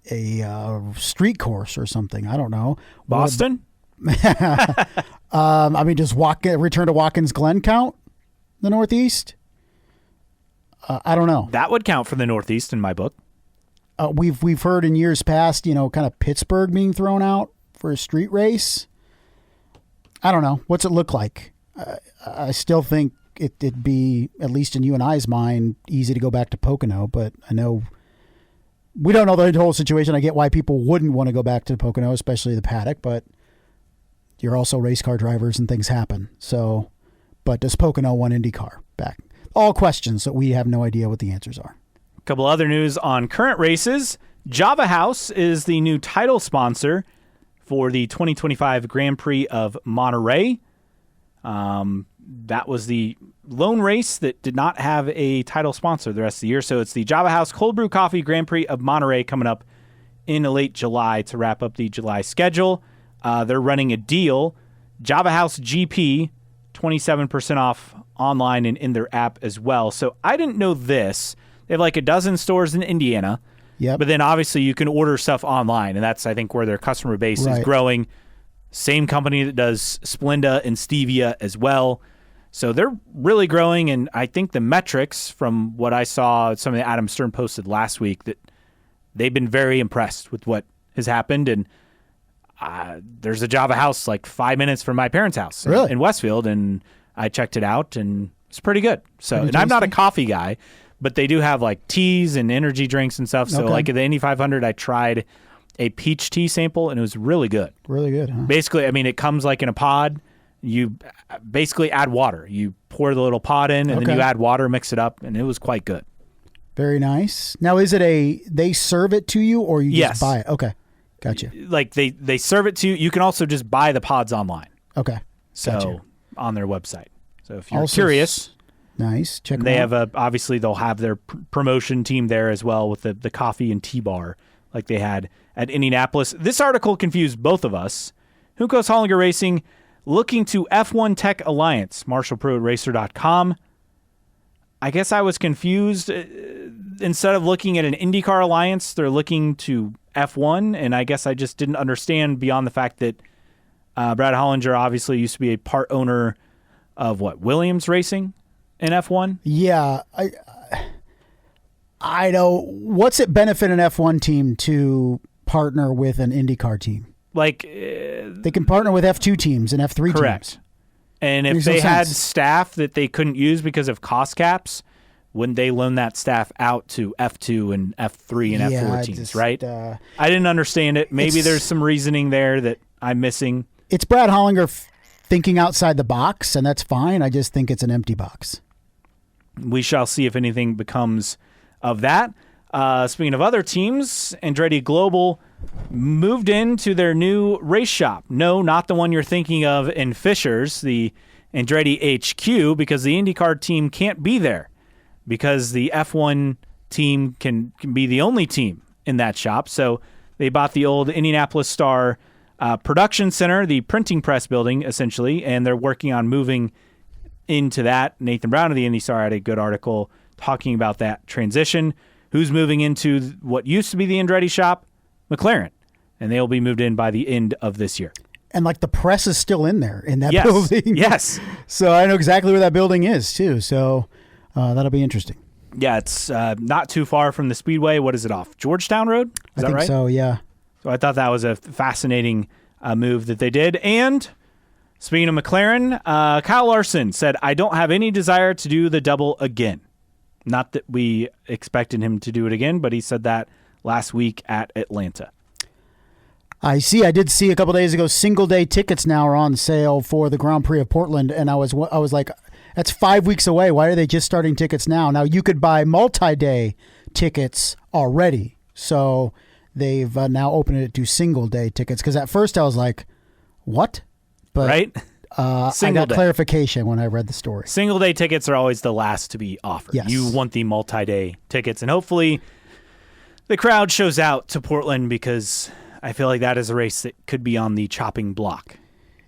a street course or something? I don't know. Boston? I mean, does return to Watkins Glen count the Northeast? I don't know. That would count for the Northeast in my book. We've heard in years past, kind of Pittsburgh being thrown out for a street race. I don't know. What's it look like? I still think it'd be, at least in you and I's mind, easy to go back to Pocono, but I know we don't know the whole situation. I get why people wouldn't want to go back to Pocono, especially the paddock, but you're also race car drivers and things happen. So, but does Pocono want IndyCar back? All questions that we have no idea what the answers are. A couple other news on current races. Java House is the new title sponsor for the 2025 Grand Prix of Monterey. That was the lone race that did not have a title sponsor the rest of the year. So it's the Java House Cold Brew Coffee Grand Prix of Monterey coming up in late July to wrap up the July schedule. They're running a deal. Java House GP, 27% off online and in their app as well. So I didn't know this. They have like a dozen stores in Indiana. Yep. But then obviously you can order stuff online, and that's, I think, where their customer base is growing. Same company that does Splenda and Stevia as well. So they're really growing, and I think the metrics from what I saw, something that Adam Stern posted last week, that they've been very impressed with what has happened. And there's a Java House like 5 minutes from my parents' house in Westfield, and I checked it out, and it's pretty good. So, and I'm not a coffee guy, but they do have like teas and energy drinks and stuff. So like at the Indy 500, I tried a peach tea sample, and it was really good. Really good, huh? Basically, I mean, it comes like in a pod. You basically add water. You pour the little pod in, and then you add water, mix it up, and it was quite good. Very nice. Now, is it they serve it to you, or you just buy it? Okay, gotcha. Like they serve it to you. You can also just buy the pods online. Okay, so on their website. So if you're curious, Nice. Check them They out. have obviously they'll have their promotion team there as well with the coffee and tea bar like they had at Indianapolis. This article confused both of us. Juncos Hollinger Racing looking to F1 Tech Alliance, MarshallProRacer.com. I guess I was confused. Instead of looking at an IndyCar alliance, they're looking to F1, and I guess I just didn't understand beyond the fact that Brad Hollinger obviously used to be a part owner of Williams Racing in F1. Yeah, I know. What's it benefit an F1 team to partner with an IndyCar team? Like they can partner with F2 teams and F3 correct. teams. And if they had staff that they couldn't use because of cost caps, wouldn't they loan that staff out to F2 and F3 and F4 teams, right? I didn't understand it. Maybe there's some reasoning there that I'm missing. It's Brad Hollinger thinking outside the box, and that's fine. I just think it's an empty box. We shall see if anything becomes of that. Speaking of other teams, Andretti Global moved into their new race shop. No, not the one you're thinking of in Fishers, the Andretti HQ, because the IndyCar team can't be there because the F1 team can be the only team in that shop. So they bought the old Indianapolis Star production center, the printing press building, essentially, and they're working on moving into that. Nathan Brown of the Indy Star had a good article talking about that transition. Who's moving into what used to be the Andretti shop? McLaren. And they'll be moved in by the end of this year. And the press is still in there in that building. Yes. So I know exactly where that building is too. So that'll be interesting. Yeah, it's not too far from the Speedway. What is it off? Georgetown Road? Is that right? So, yeah. So I thought that was a fascinating move that they did. And speaking of McLaren, Kyle Larson said, I don't have any desire to do the double again. Not that we expected him to do it again, but he said that last week at Atlanta. I did see a couple days ago, single-day tickets now are on sale for the Grand Prix of Portland, and I was like, that's 5 weeks away. Why are they just starting tickets now? Now, you could buy multi-day tickets already, so they've now opened it to single-day tickets, because at first I was like, what? But right? I got clarification when I read the story. Single-day tickets are always the last to be offered. Yes. You want the multi-day tickets, and hopefully the crowd shows out to Portland because I feel like that is a race that could be on the chopping block.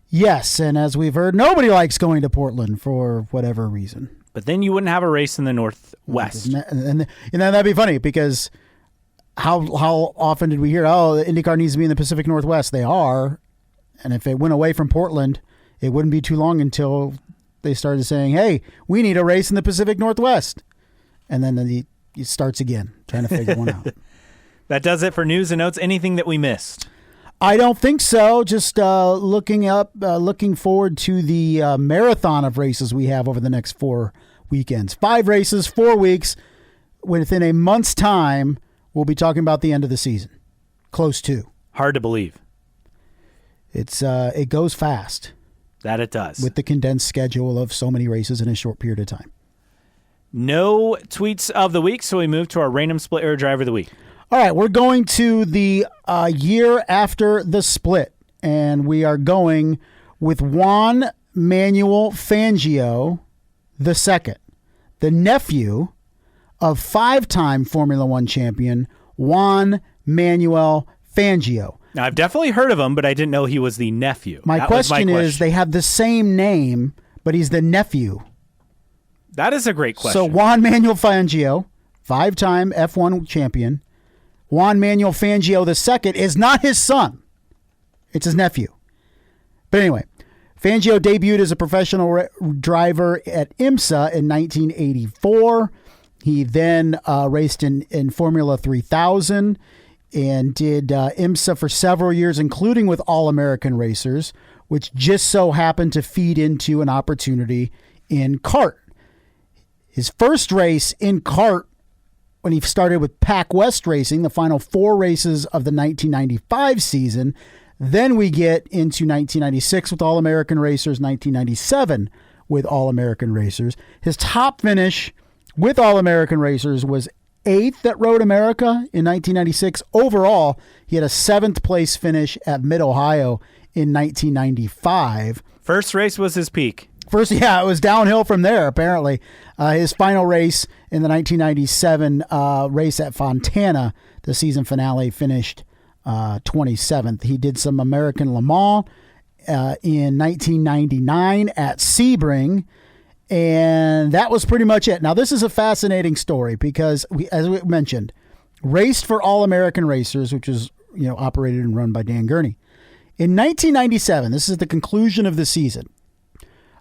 Yes, and as we've heard, nobody likes going to Portland for whatever reason. But then you wouldn't have a race in the Northwest. And that'd be funny because how often did we hear, the IndyCar needs to be in the Pacific Northwest? They are. And if it went away from Portland, it wouldn't be too long until they started saying, hey, we need a race in the Pacific Northwest. And then it starts again, trying to figure one out. That does it for news and notes. Anything that we missed? I don't think so. Just looking forward to the marathon of races we have over the next 4 weekends. 5 races, 4 weeks. Within a month's time, we'll be talking about the end of the season. Close to. Hard to believe. It goes fast. That it does. With the condensed schedule of so many races in a short period of time. No tweets of the week, so we move to our random split error driver of the week. All right, we're going to the year after the split, and we are going with Juan Manuel Fangio II, the nephew of 5-time Formula One champion Juan Manuel Fangio. Now, I've definitely heard of him, but I didn't know he was the nephew. My question is, they have the same name, but he's the nephew. That is a great question. So Juan Manuel Fangio, 5-time F1 champion. Juan Manuel Fangio II is not his son. It's his nephew. But anyway, Fangio debuted as a professional driver at IMSA in 1984. He then raced in Formula 3000 and did IMSA for several years, including with All-American Racers, which just so happened to feed into an opportunity in kart. His first race in kart, when he started with Pac West Racing, the final 4 races of the 1995 season. Then we get into 1996 with All-American Racers, 1997 with All-American Racers. His top finish with All-American Racers was 8th at Road America in 1996. Overall, he had a 7th place finish at Mid-Ohio in 1995. First race was his peak. it was downhill from there, apparently. His final race in the 1997 race at Fontana, the season finale, finished 27th. He did some American Le Mans in 1999 at Sebring, and that was pretty much it. Now, this is a fascinating story because, as we mentioned, raced for All American Racers, which is operated and run by Dan Gurney. In 1997, this is the conclusion of the season,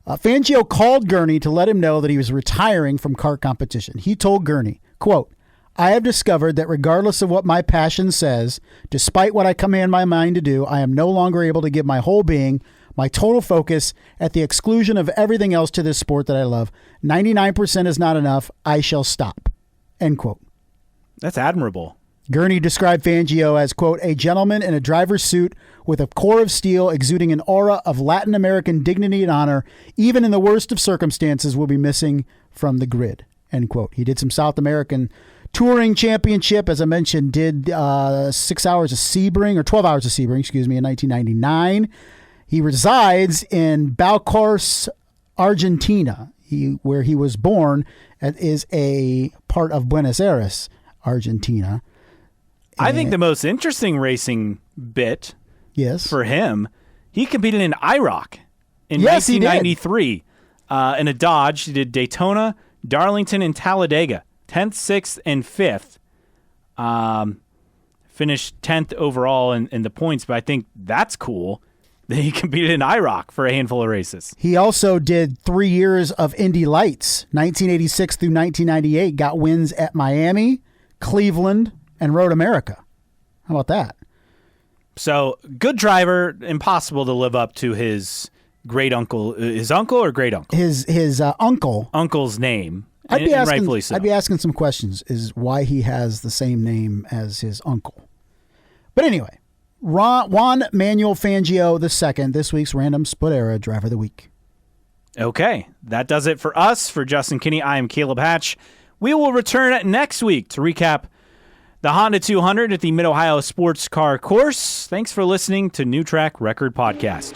Fangio called Gurney to let him know that he was retiring from kart competition. He told Gurney, quote, "I have discovered that regardless of what my passion says, despite what I command my mind to do, I am no longer able to give my whole being, my total focus, at the exclusion of everything else to this sport that I love. 99% is not enough. I shall stop." End quote. That's admirable. Gurney described Fangio as, quote, "a gentleman in a driver's suit with a core of steel exuding an aura of Latin American dignity and honor, even in the worst of circumstances, will be missing from the grid," end quote. He did some South American touring championship, as I mentioned, did 6 hours of Sebring, or 12 hours of Sebring, in 1999. He resides in Balcarce, Argentina, where he was born, is a part of Buenos Aires, Argentina. I think the most interesting racing bit for him, he competed in IROC in 1993 in a Dodge. He did Daytona, Darlington, and Talladega, 10th, 6th, and 5th. Finished 10th overall in the points, but I think that's cool that he competed in IROC for a handful of races. He also did 3 years of Indy Lights, 1986 through 1998, got wins at Miami, Cleveland, and Road America. How about that? So, good driver, impossible to live up to his great uncle. His uncle or great uncle? His uncle. Uncle's name. Rightfully so. I'd be asking some questions, is why he has the same name as his uncle. But anyway, Juan Manuel Fangio II, this week's Random Split Era Driver of the Week. Okay, that does it for us. For Justin Kinney, I am Caleb Hatch. We will return next week to recap the Honda 200 at the Mid-Ohio Sports Car Course. Thanks for listening to New Track Record Podcast.